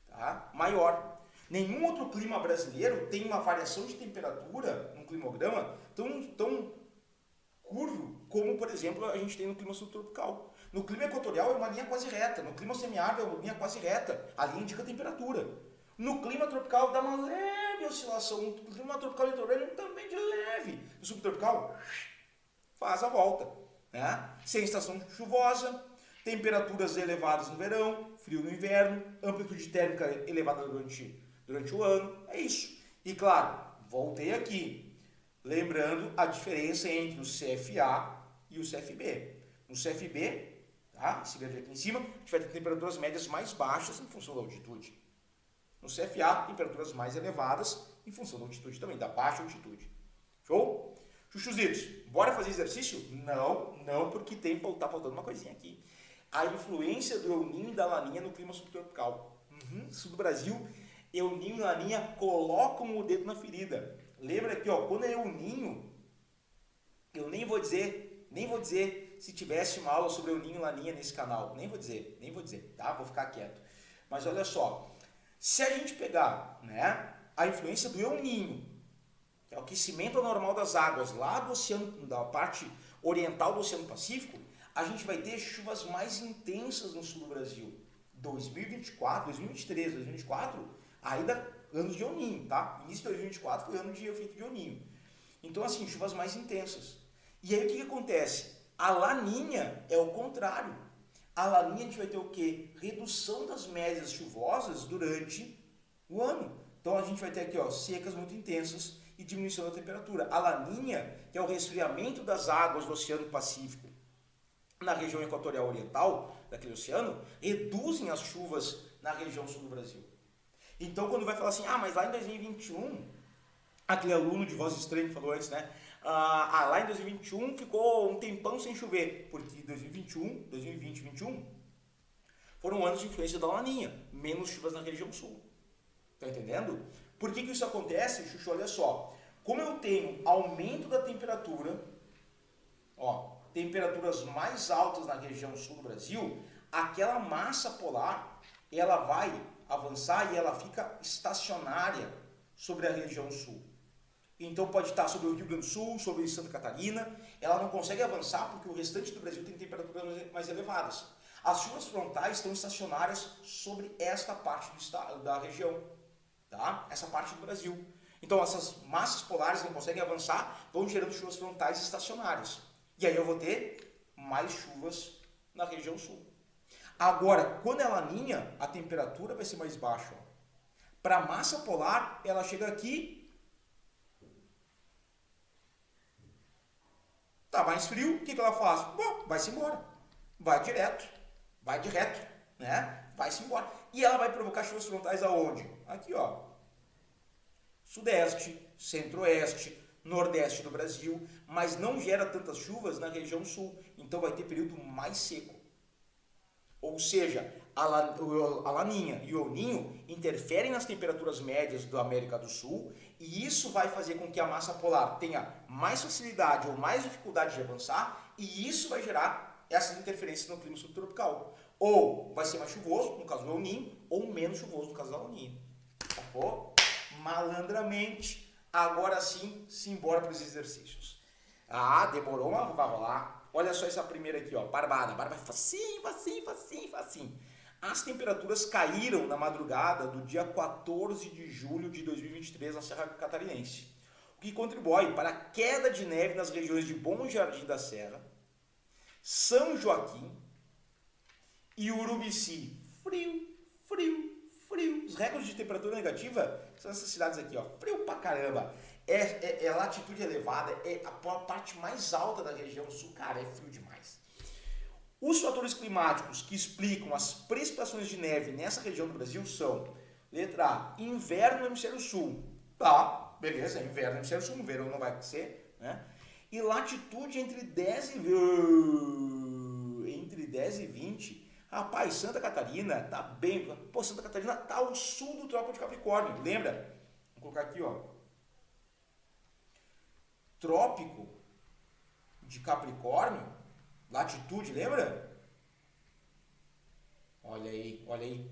tá? Maior. Nenhum outro clima brasileiro tem uma variação de temperatura no climograma tão curvo como, por exemplo, a gente tem no clima subtropical. No clima equatorial é uma linha quase reta, no clima semiárido é uma linha quase reta, a linha indica a temperatura. No clima tropical dá uma leve oscilação, no clima tropical litorâneo também de leve. No subtropical faz a volta, né? Sem estação chuvosa, temperaturas elevadas no verão, frio no inverno, amplitude térmica elevada durante o ano, é isso. E claro, voltei aqui, lembrando a diferença entre o CFA e o CFB. No CFB, tá? Esse verde aqui em cima, a gente vai ter temperaturas médias mais baixas em função da altitude. No CFA, temperaturas mais elevadas em função da altitude também, da baixa altitude. Show? Chuchuzitos, bora fazer exercício? Não, porque tá faltando uma coisinha aqui. A influência do El Niño e da Laninha no clima subtropical. Sul do Brasil, El Niño e Laninha colocam o dedo na ferida. Lembra aqui, ó, quando é El Niño, eu nem vou dizer se tivesse uma aula sobre El Niño e Laninha nesse canal. Nem vou dizer, tá? Vou ficar quieto. Mas olha só, se a gente pegar, né, a influência do El Niño, que é o aquecimento anormal das águas lá do oceano, da parte oriental do Oceano Pacífico, a gente vai ter chuvas mais intensas no sul do Brasil. 2024, 2023, 2024, ainda anos de El Niño, tá? Início de 2024 foi ano de efeito de El Niño. Então, assim, chuvas mais intensas. E aí o que acontece? A Laninha é o contrário. A Laninha a gente vai ter o quê? Redução das médias chuvosas durante o ano. Então a gente vai ter aqui, ó, secas muito intensas e diminuição da temperatura. A Laninha, que é o resfriamento das águas do Oceano Pacífico na região equatorial oriental daquele oceano, reduzem as chuvas na região sul do Brasil. Então quando vai falar assim, mas lá em 2021, aquele aluno de voz estranha que falou antes, né? Lá em 2021 ficou um tempão sem chover, porque 2020 e 2021 foram anos de influência da Laninha, menos chuvas na região sul. Tá entendendo? Por que isso acontece, Chuchu? Olha só, como eu tenho aumento da temperatura, ó, temperaturas mais altas na região sul do Brasil, aquela massa polar, ela vai avançar e ela fica estacionária sobre a região sul. Então pode estar sobre o Rio Grande do Sul, sobre Santa Catarina, ela não consegue avançar porque o restante do Brasil tem temperaturas mais elevadas. As chuvas frontais estão estacionárias sobre esta parte do estado, da região, tá? Essa parte do Brasil. Então essas massas polares não conseguem avançar, vão gerando chuvas frontais estacionárias. E aí eu vou ter mais chuvas na região sul. Agora, quando é Laninha, a temperatura vai ser mais baixa. Para a massa polar, ela chega aqui, tá mais frio, o que ela faz? Bom, vai-se embora. Vai direto, né? Vai-se embora. E ela vai provocar chuvas frontais aonde? Aqui, ó. Sudeste, centro-oeste, nordeste do Brasil, mas não gera tantas chuvas na região sul. Então vai ter período mais seco. Ou seja, a Laninha e o El Niño interferem nas temperaturas médias da América do Sul e isso vai fazer com que a massa polar tenha mais facilidade ou mais dificuldade de avançar e isso vai gerar essas interferências no clima subtropical. Ou vai ser mais chuvoso, no caso do El Niño, ou menos chuvoso, no caso da Laninha. Sacou? malandramente, agora sim, simbora para os exercícios. Ah, demorou, mas vai rolar. Olha só essa primeira aqui, ó, barbada, facinho, facinho, facinho, facinho. As temperaturas caíram na madrugada do dia 14 de julho de 2023 na Serra Catarinense, o que contribui para a queda de neve nas regiões de Bom Jardim da Serra, São Joaquim e Urubici. Frio, frio, frio. Os recordes de temperatura negativa são essas cidades aqui, ó. Frio pra caramba. É latitude elevada, é a parte mais alta da região sul, cara, é frio demais. Os fatores climáticos que explicam as precipitações de neve nessa região do Brasil são: letra A, inverno no hemisfério sul. Tá, beleza, inverno no hemisfério sul, no verão não vai ser, né? E latitude entre 10 e 20. Rapaz, Santa Catarina tá bem. Pô, Santa Catarina tá ao sul do Trópico de Capricórnio. Lembra? Vou colocar aqui, ó. Trópico de Capricórnio, latitude, lembra? Olha aí,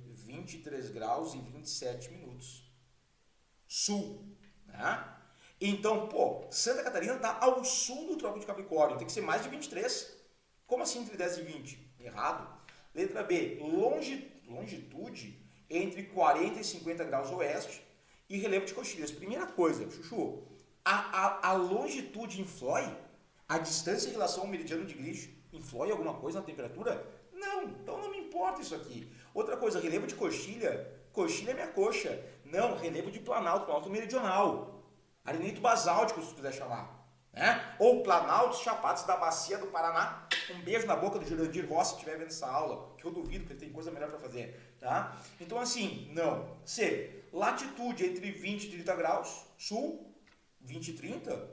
23 graus e 27 minutos. Sul, né? Então, pô, Santa Catarina tá ao sul do Trópico de Capricórnio, tem que ser mais de 23. Como assim entre 10 e 20? Errado. Letra B, longitude entre 40 e 50 graus oeste e relevo de coxilhas. Primeira coisa, Chuchu, a longitude influi? A distância em relação ao meridiano de Greenwich influi alguma coisa na temperatura? Não, então não me importa isso aqui. Outra coisa, relevo de coxilha é minha coxa. Não, relevo de planalto meridional. Arenito basáltico, se quiser chamar. Né? Ou planaltos chapados da bacia do Paraná. Um beijo na boca do Jurandir Rossi se estiver vendo essa aula, que eu duvido que ele tem coisa melhor para fazer. Tá? Então assim, não. C, latitude entre 20 e 30 graus, sul, 20 e 30,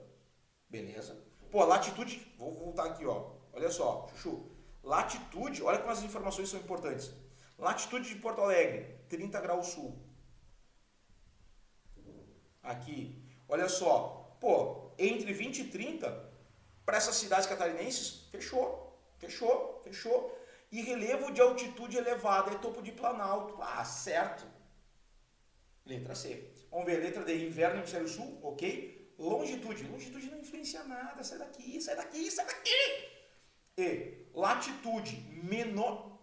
beleza. Pô, latitude, vou voltar aqui, ó. Olha só, Chuchu. Latitude, olha como as informações são importantes. Latitude de Porto Alegre, 30 graus sul. Aqui, olha só. Pô, entre 20 e 30, para essas cidades catarinenses, fechou. E relevo de altitude elevada, é topo de planalto. Ah, certo. Letra C. Vamos ver, letra D, inverno no hemisfério sul, ok? Longitude não influencia nada, sai daqui. E latitude menor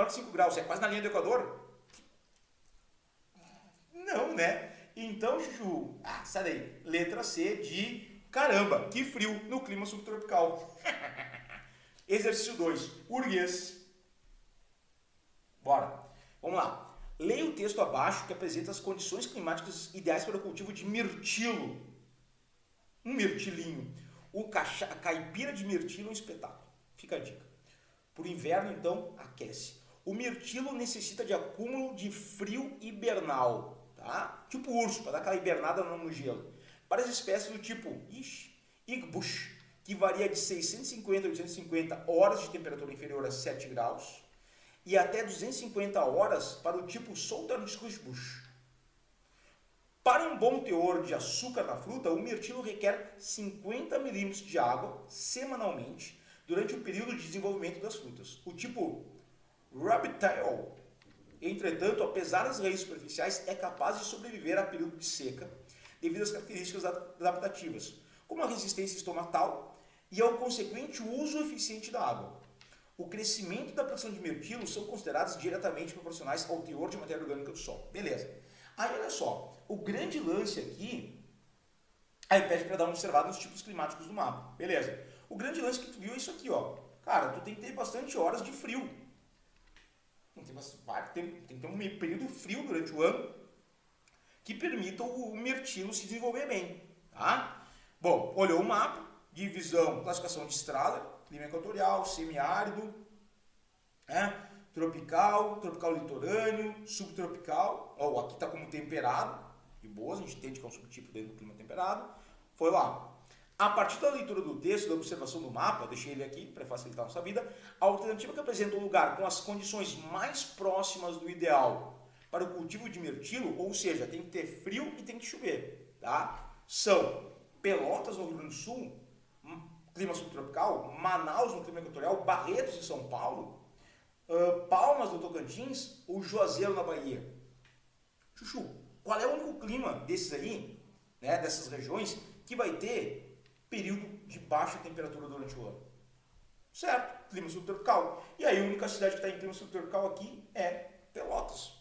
que 5 graus, é quase na linha do Equador? Não, né? Então, Chuchu, sai daí. Letra C de caramba, que frio no clima subtropical. Exercício 2, urguês. Bora. Vamos lá. Leia o texto abaixo que apresenta as condições climáticas ideais para o cultivo de mirtilo. Um mirtilinho. A caipira de mirtilo é um espetáculo. Fica a dica. Por inverno, então, aquece. O mirtilo necessita de acúmulo de frio hibernal. Tá? Tipo urso, para dar aquela hibernada no gelo. Para as espécies do tipo Igbush, que varia de 650 a 850 horas de temperatura inferior a 7 graus, e até 250 horas para o tipo Southern Scotch Bush. Para um bom teor de açúcar na fruta, o mirtilo requer 50 ml de água semanalmente durante o período de desenvolvimento das frutas. O tipo Rabbitail, entretanto, apesar das raízes superficiais, é capaz de sobreviver a período de seca devido às características adaptativas, como a resistência estomatal e ao consequente uso eficiente da água. O crescimento da produção de mirtilo são considerados diretamente proporcionais ao teor de matéria orgânica do solo. Beleza. Aí olha só, o grande lance aqui, aí pede para dar uma observada nos tipos climáticos do mapa. Beleza. O grande lance que tu viu é isso aqui, ó. Cara, tu tem que ter bastante horas de frio. Tem que ter um período frio durante o ano que permita o mirtilo se desenvolver bem. Tá? Bom, olhou o mapa, divisão, classificação de Strahler, clima equatorial, semiárido, tropical litorâneo, subtropical. Ó, aqui está como temperado, de boas, a gente entende que é um subtipo dentro do clima temperado. Foi lá. A partir da leitura do texto, da observação do mapa, deixei ele aqui para facilitar a nossa vida, a alternativa que apresenta um lugar com as condições mais próximas do ideal para o cultivo de mirtilo, ou seja, tem que ter frio e tem que chover, tá? São Pelotas, no Rio Grande do Sul, clima subtropical, Manaus, no clima equatorial, Barretos, em São Paulo, Palmas, no Tocantins, ou Juazeiro, na Bahia. Chuchu, qual é o único clima desses aí, né, dessas regiões, que vai ter período de baixa temperatura durante o ano? Certo, clima subtropical. E aí a única cidade que está em clima subtropical aqui é Pelotas.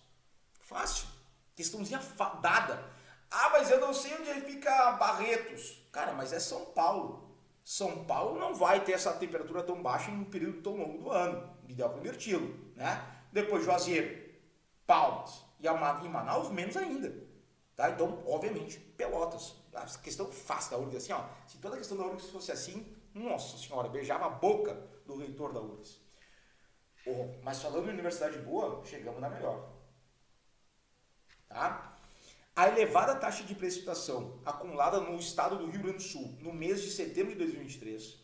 Fácil. Questãozinha dada. Ah, mas eu não sei onde fica Barretos. Cara, mas é São Paulo. São Paulo não vai ter essa temperatura tão baixa em um período tão longo do ano. Ideal para o Mirtilo, né? Depois Juazeiro, Palmas e Manaus, menos ainda. Tá? Então, obviamente, Pelotas. A questão fácil da URGS, assim, ó. Se toda a questão da URGS fosse assim, nossa senhora, beijava a boca do reitor da URGS. Oh, mas falando em universidade boa, chegamos na melhor. Tá? A elevada taxa de precipitação acumulada no estado do Rio Grande do Sul no mês de setembro de 2023.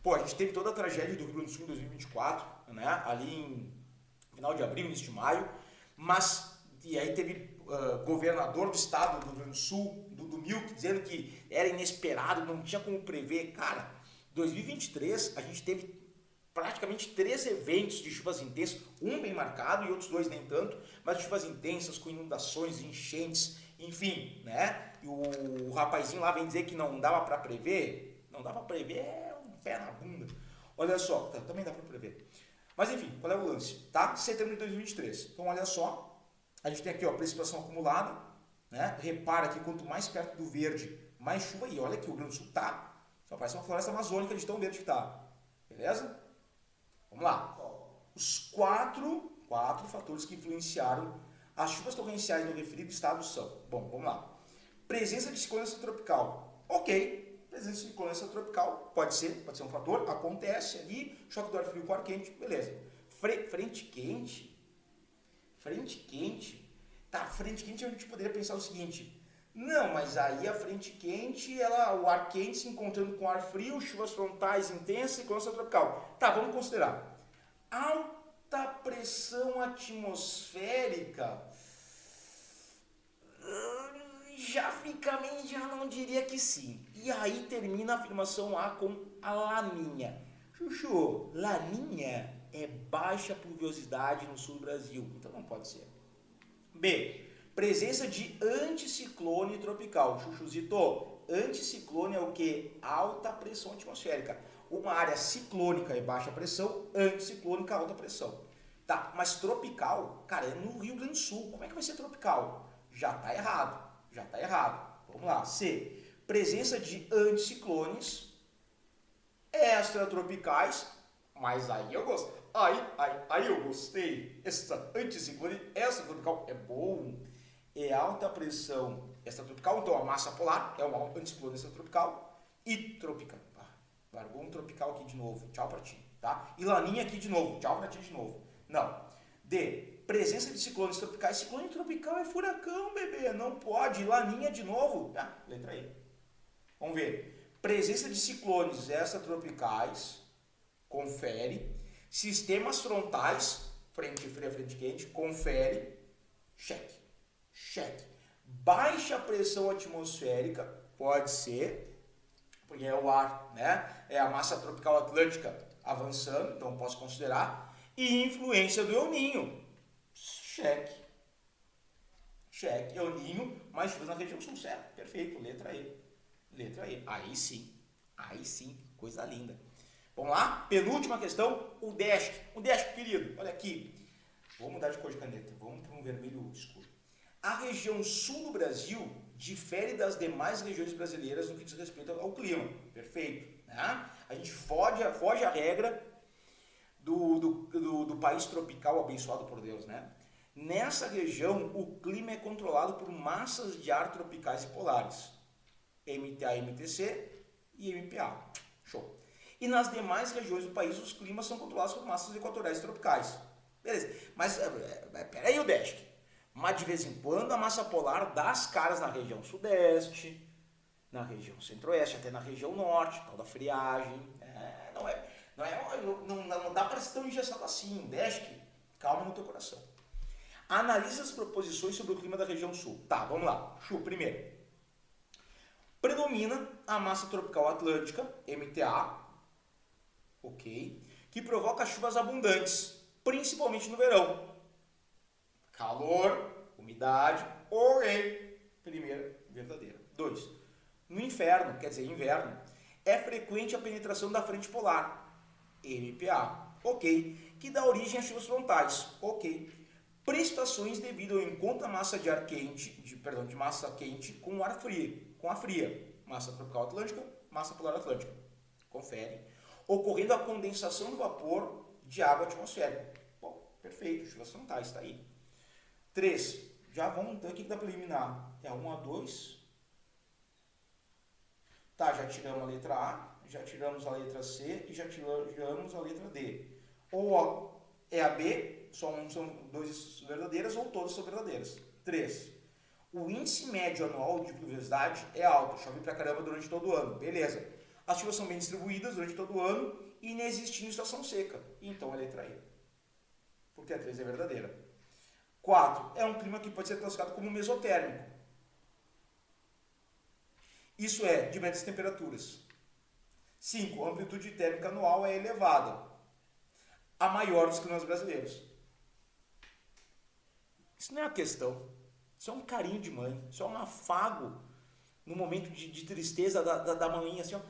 Pô, a gente teve toda a tragédia do Rio Grande do Sul em 2024, né? Ali em final de abril, início de maio, mas e aí teve governador do estado do Rio Grande do Sul, do Milk, dizendo que era inesperado, não tinha como prever. Cara, 2023 a gente teve praticamente 3 eventos de chuvas intensas, um bem marcado e outros 2 nem tanto, mas de chuvas intensas, com inundações, enchentes, enfim, né? E o rapazinho lá vem dizer que não dava para prever, não dava para prever, é um pé na bunda. Olha só, também dá para prever. Mas enfim, qual é o lance? Tá? Setembro de 2023. Então olha só, a gente tem aqui ó, precipitação acumulada, né? Repara que quanto mais perto do verde, mais chuva, e olha que o Rio Grande do Sul tá, só parece uma floresta amazônica de tão verde que tá. Beleza? Vamos lá. Os quatro fatores que influenciaram as chuvas torrenciais no referido estado são. Bom, vamos lá. Presença de ciclone tropical. Ok, presença de ciclone tropical pode ser um fator, acontece ali, choque do ar frio com ar quente, beleza. Frente quente. Tá, frente quente a gente poderia pensar o seguinte. Não, mas aí a frente quente, o ar quente se encontrando com ar frio, chuvas frontais intensas e ciclone tropical. Tá, vamos considerar. Alta pressão atmosférica, já não diria que sim. E aí termina a afirmação A com a laninha. Chuchu, laninha é baixa pluviosidade no sul do Brasil, então não pode ser. B, presença de anticiclone tropical. Chuchuzito, anticiclone é o que? Alta pressão atmosférica. Uma área ciclônica é baixa pressão, anticiclônica alta pressão. Tá, mas tropical, cara, é no Rio Grande do Sul. Como é que vai ser tropical? Já tá errado. Vamos lá. C, presença de anticiclones extratropicais, mas aí eu gosto. Aí eu gostei. Essa anticiclone extratropical é bom. É alta pressão extratropical, então a massa polar é um anticiclone extratropical e tropical. Largou um tropical aqui de novo, tchau pra ti, tá? E laninha aqui de novo, tchau pra ti de novo. Não. D, presença de ciclones tropicais. Ciclone tropical é furacão, bebê, não pode. Laninha de novo, letra E. Vamos ver. Presença de ciclones extratropicais, confere. Sistemas frontais, frente fria, frente quente, confere. Cheque. Baixa pressão atmosférica, pode ser, porque é o ar, né? É a massa tropical atlântica avançando, então posso considerar. E influência do El Ninho. Cheque. El Ninho, mais chuvas na região sul, certo? Perfeito, letra E. Aí sim, coisa linda. Vamos lá? Penúltima questão, o DESC. O DESC, querido, olha aqui. Vou mudar de cor de caneta, vamos para um vermelho escuro. A região sul do Brasil difere das demais regiões brasileiras no que diz respeito ao clima. Perfeito. Né? A gente foge à regra do país tropical abençoado por Deus. Né? Nessa região, o clima é controlado por massas de ar tropicais e polares. MTA, MTC e MPA. Show. E nas demais regiões do país, os climas são controlados por massas equatoriais e tropicais. Beleza. Mas, peraí o DESC. Mas de vez em quando a massa polar dá as caras na região sudeste, na região centro-oeste, até na região norte, tal da friagem. Não dá para ser tão engessado assim. DESC, calma no teu coração. Analisa as proposições sobre o clima da região sul. Tá, vamos lá. Primeiro. Predomina a massa tropical atlântica, MTA, ok, que provoca chuvas abundantes, principalmente no verão. Calor, umidade, ok. Primeira, verdadeira. 2. No inferno, quer dizer, inverno, é frequente a penetração da frente polar, MPA, ok, que dá origem a chuvas frontais, ok. Precipitações devido ao encontro da massa de ar quente, de massa quente com ar frio, com a fria, massa tropical atlântica, massa polar atlântica. Confere. Ocorrendo a condensação do vapor de água atmosférica. Bom, perfeito, chuvas frontais, está aí. 3. Já vamos, então, o que dá para eliminar? É 1 a 2. Tá, já tiramos a letra A, já tiramos a letra C e já tiramos a letra D. Ou é a B, são duas verdadeiras ou todas são verdadeiras. 3. O índice médio anual de pluviosidade é alto, chove pra caramba durante todo o ano. Beleza. As chuvas são bem distribuídas durante todo o ano e inexistindo estação seca. Então a letra E. Porque a 3 é verdadeira. 4. É um clima que pode ser classificado como mesotérmico. Isso é, de médias temperaturas. 5. A amplitude térmica anual é elevada. A maior dos climas brasileiros. Isso não é uma questão. Isso é um carinho de mãe. Isso é um afago no momento de tristeza da mãe, assim, ó.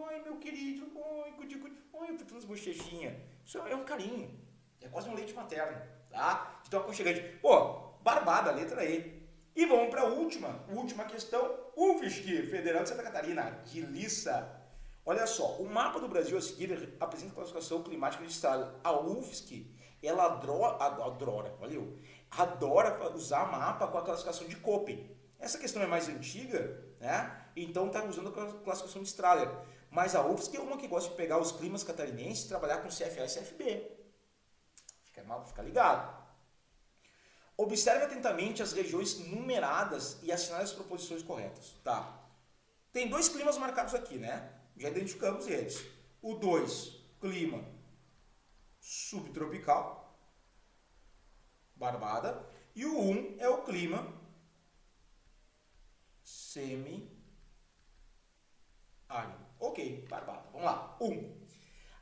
Ai, meu querido, ai, cuti, ai, apertando as bochechinhas. Isso é um carinho. É quase um leite materno, tá? Então, aconchegante. Pô, barbada, letra E. E vamos para a última questão. UFSC, Federal de Santa Catarina, de Lissa. Olha só, o mapa do Brasil a seguir apresenta a classificação climática de estado. A UFSC, ela adora usar mapa com a classificação de Köppen. Essa questão é mais antiga, né? Então está usando a classificação de Strahler. Mas a UFSC é uma que gosta de pegar os climas catarinenses e trabalhar com CFA e CFB. Fica ligado. Observe atentamente as regiões numeradas e assinale as proposições corretas. Tá. Tem 2 climas marcados aqui, né? Já identificamos eles. O 2, clima subtropical, barbada. E o 1 é o clima semi-árido. Ok, barbada. Vamos lá. 1.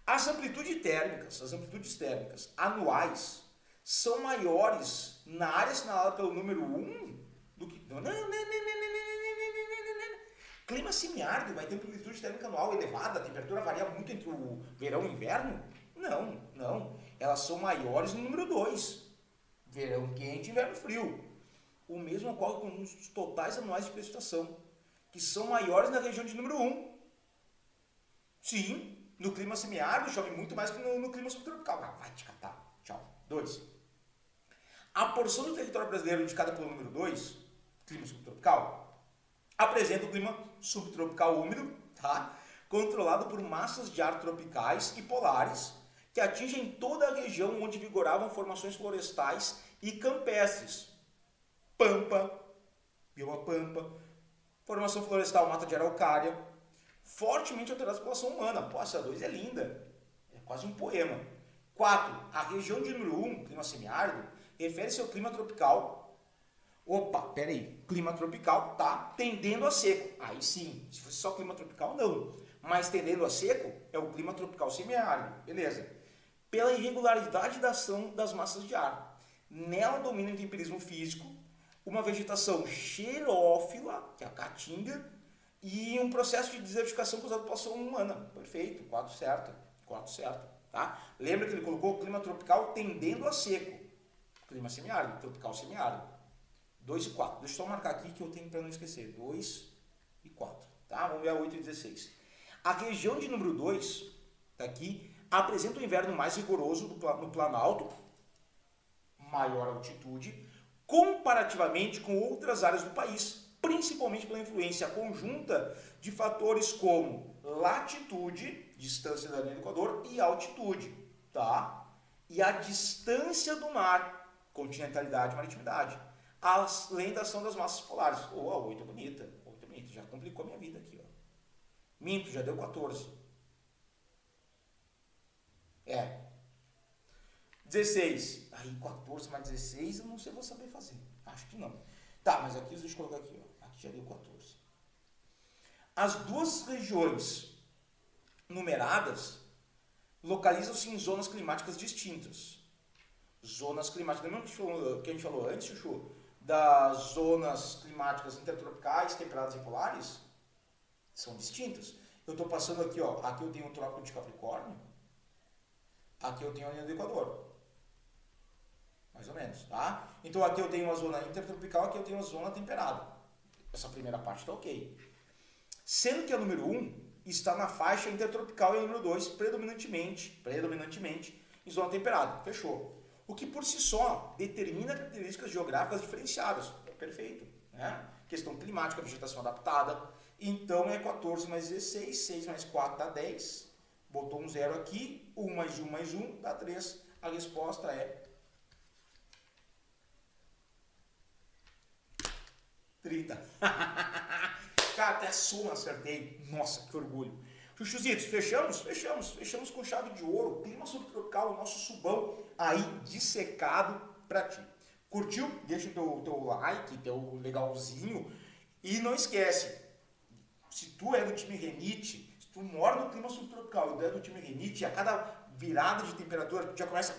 As amplitudes térmicas anuais são maiores na área assinalada pelo número 1 do que... Clima semiárido vai ter amplitude térmica anual elevada, a temperatura varia muito entre o verão e o inverno? Não. Elas são maiores no número 2. Verão quente e inverno frio. O mesmo ocorre com os totais anuais de precipitação, que são maiores na região de número 1. Sim, no clima semiárido chove muito mais que no clima subtropical. Vai te catar. Tchau. 2. A porção do território brasileiro indicada pelo número 2, clima subtropical, apresenta o clima subtropical úmido, tá? Controlado por massas de ar tropicais e polares, que atingem toda a região onde vigoravam formações florestais e campestres. Pampa, bioma pampa, formação florestal, mata de araucária, fortemente alteradas pela ação humana. Pô, essa 2 é linda, é quase um poema. 4. A região de número 1, clima semiárido, refere-se ao clima tropical. Opa, peraí, clima tropical, tá, tendendo a seco. Aí sim, se fosse só clima tropical, não. Mas tendendo a seco é o clima tropical semiárido, beleza. Pela irregularidade da ação das massas de ar. Nela domina o intemperismo físico, uma vegetação xerófila, que é a caatinga, e um processo de desertificação causado pela ação humana. Perfeito, 4 certo. Tá? Lembra que ele colocou o clima tropical tendendo a seco. Clima semiárido, tropical semiárido. 2 e 4. Deixa eu só marcar aqui que eu tenho para não esquecer. 2 e 4. Tá? Vamos ver a 8 e 16. A região de número 2, tá aqui, apresenta o inverno mais rigoroso no Planalto, maior altitude, comparativamente com outras áreas do país, principalmente pela influência conjunta de fatores como latitude, distância da linha do Equador, e altitude, tá? E a distância do mar, continentalidade e maritimidade, além da ação das massas polares. A 8 é bonita, já complicou minha vida aqui, ó. Minto, já deu 14. 16. Aí 14 mais 16 eu não sei, vou saber fazer. Acho que não. Tá, mas aqui deixa eu colocar aqui, ó. Aqui já deu 14. As 2 regiões numeradas localizam-se em zonas climáticas distintas. Zonas climáticas, lembra que a gente falou antes, Chuchu? das zonas climáticas intertropicais, temperadas e polares são distintas. Eu estou passando aqui, ó, aqui eu tenho o Trópico de Capricórnio, aqui eu tenho a linha do Equador. Mais ou menos, tá? Então aqui eu tenho uma zona intertropical, aqui eu tenho uma zona temperada. Essa primeira parte está ok. Sendo que a número 1 está na faixa intertropical e a número 2 predominantemente em zona temperada. Fechou. O que por si só determina características geográficas diferenciadas. Perfeito. Né? Questão climática, vegetação adaptada. Então é 14 mais 16, 6 mais 4 dá 10. Botou um 0 aqui, 1 mais 1 mais 1 dá 3. A resposta é 30. Cara, até soma acertei. Nossa, que orgulho. Chuchuzitos, fechamos com chave de ouro. Clima subtropical, o nosso subão aí dissecado pra ti. Curtiu? Deixa o teu like, teu legalzinho. E não esquece, se tu é do time Renite, se tu mora no clima subtropical e tu é do time Renite, a cada virada de temperatura tu já começa...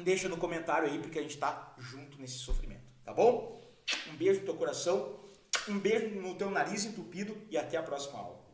Deixa no comentário aí, porque a gente tá junto nesse sofrimento, tá bom? Um beijo no teu coração. Um beijo no teu nariz entupido e até a próxima aula.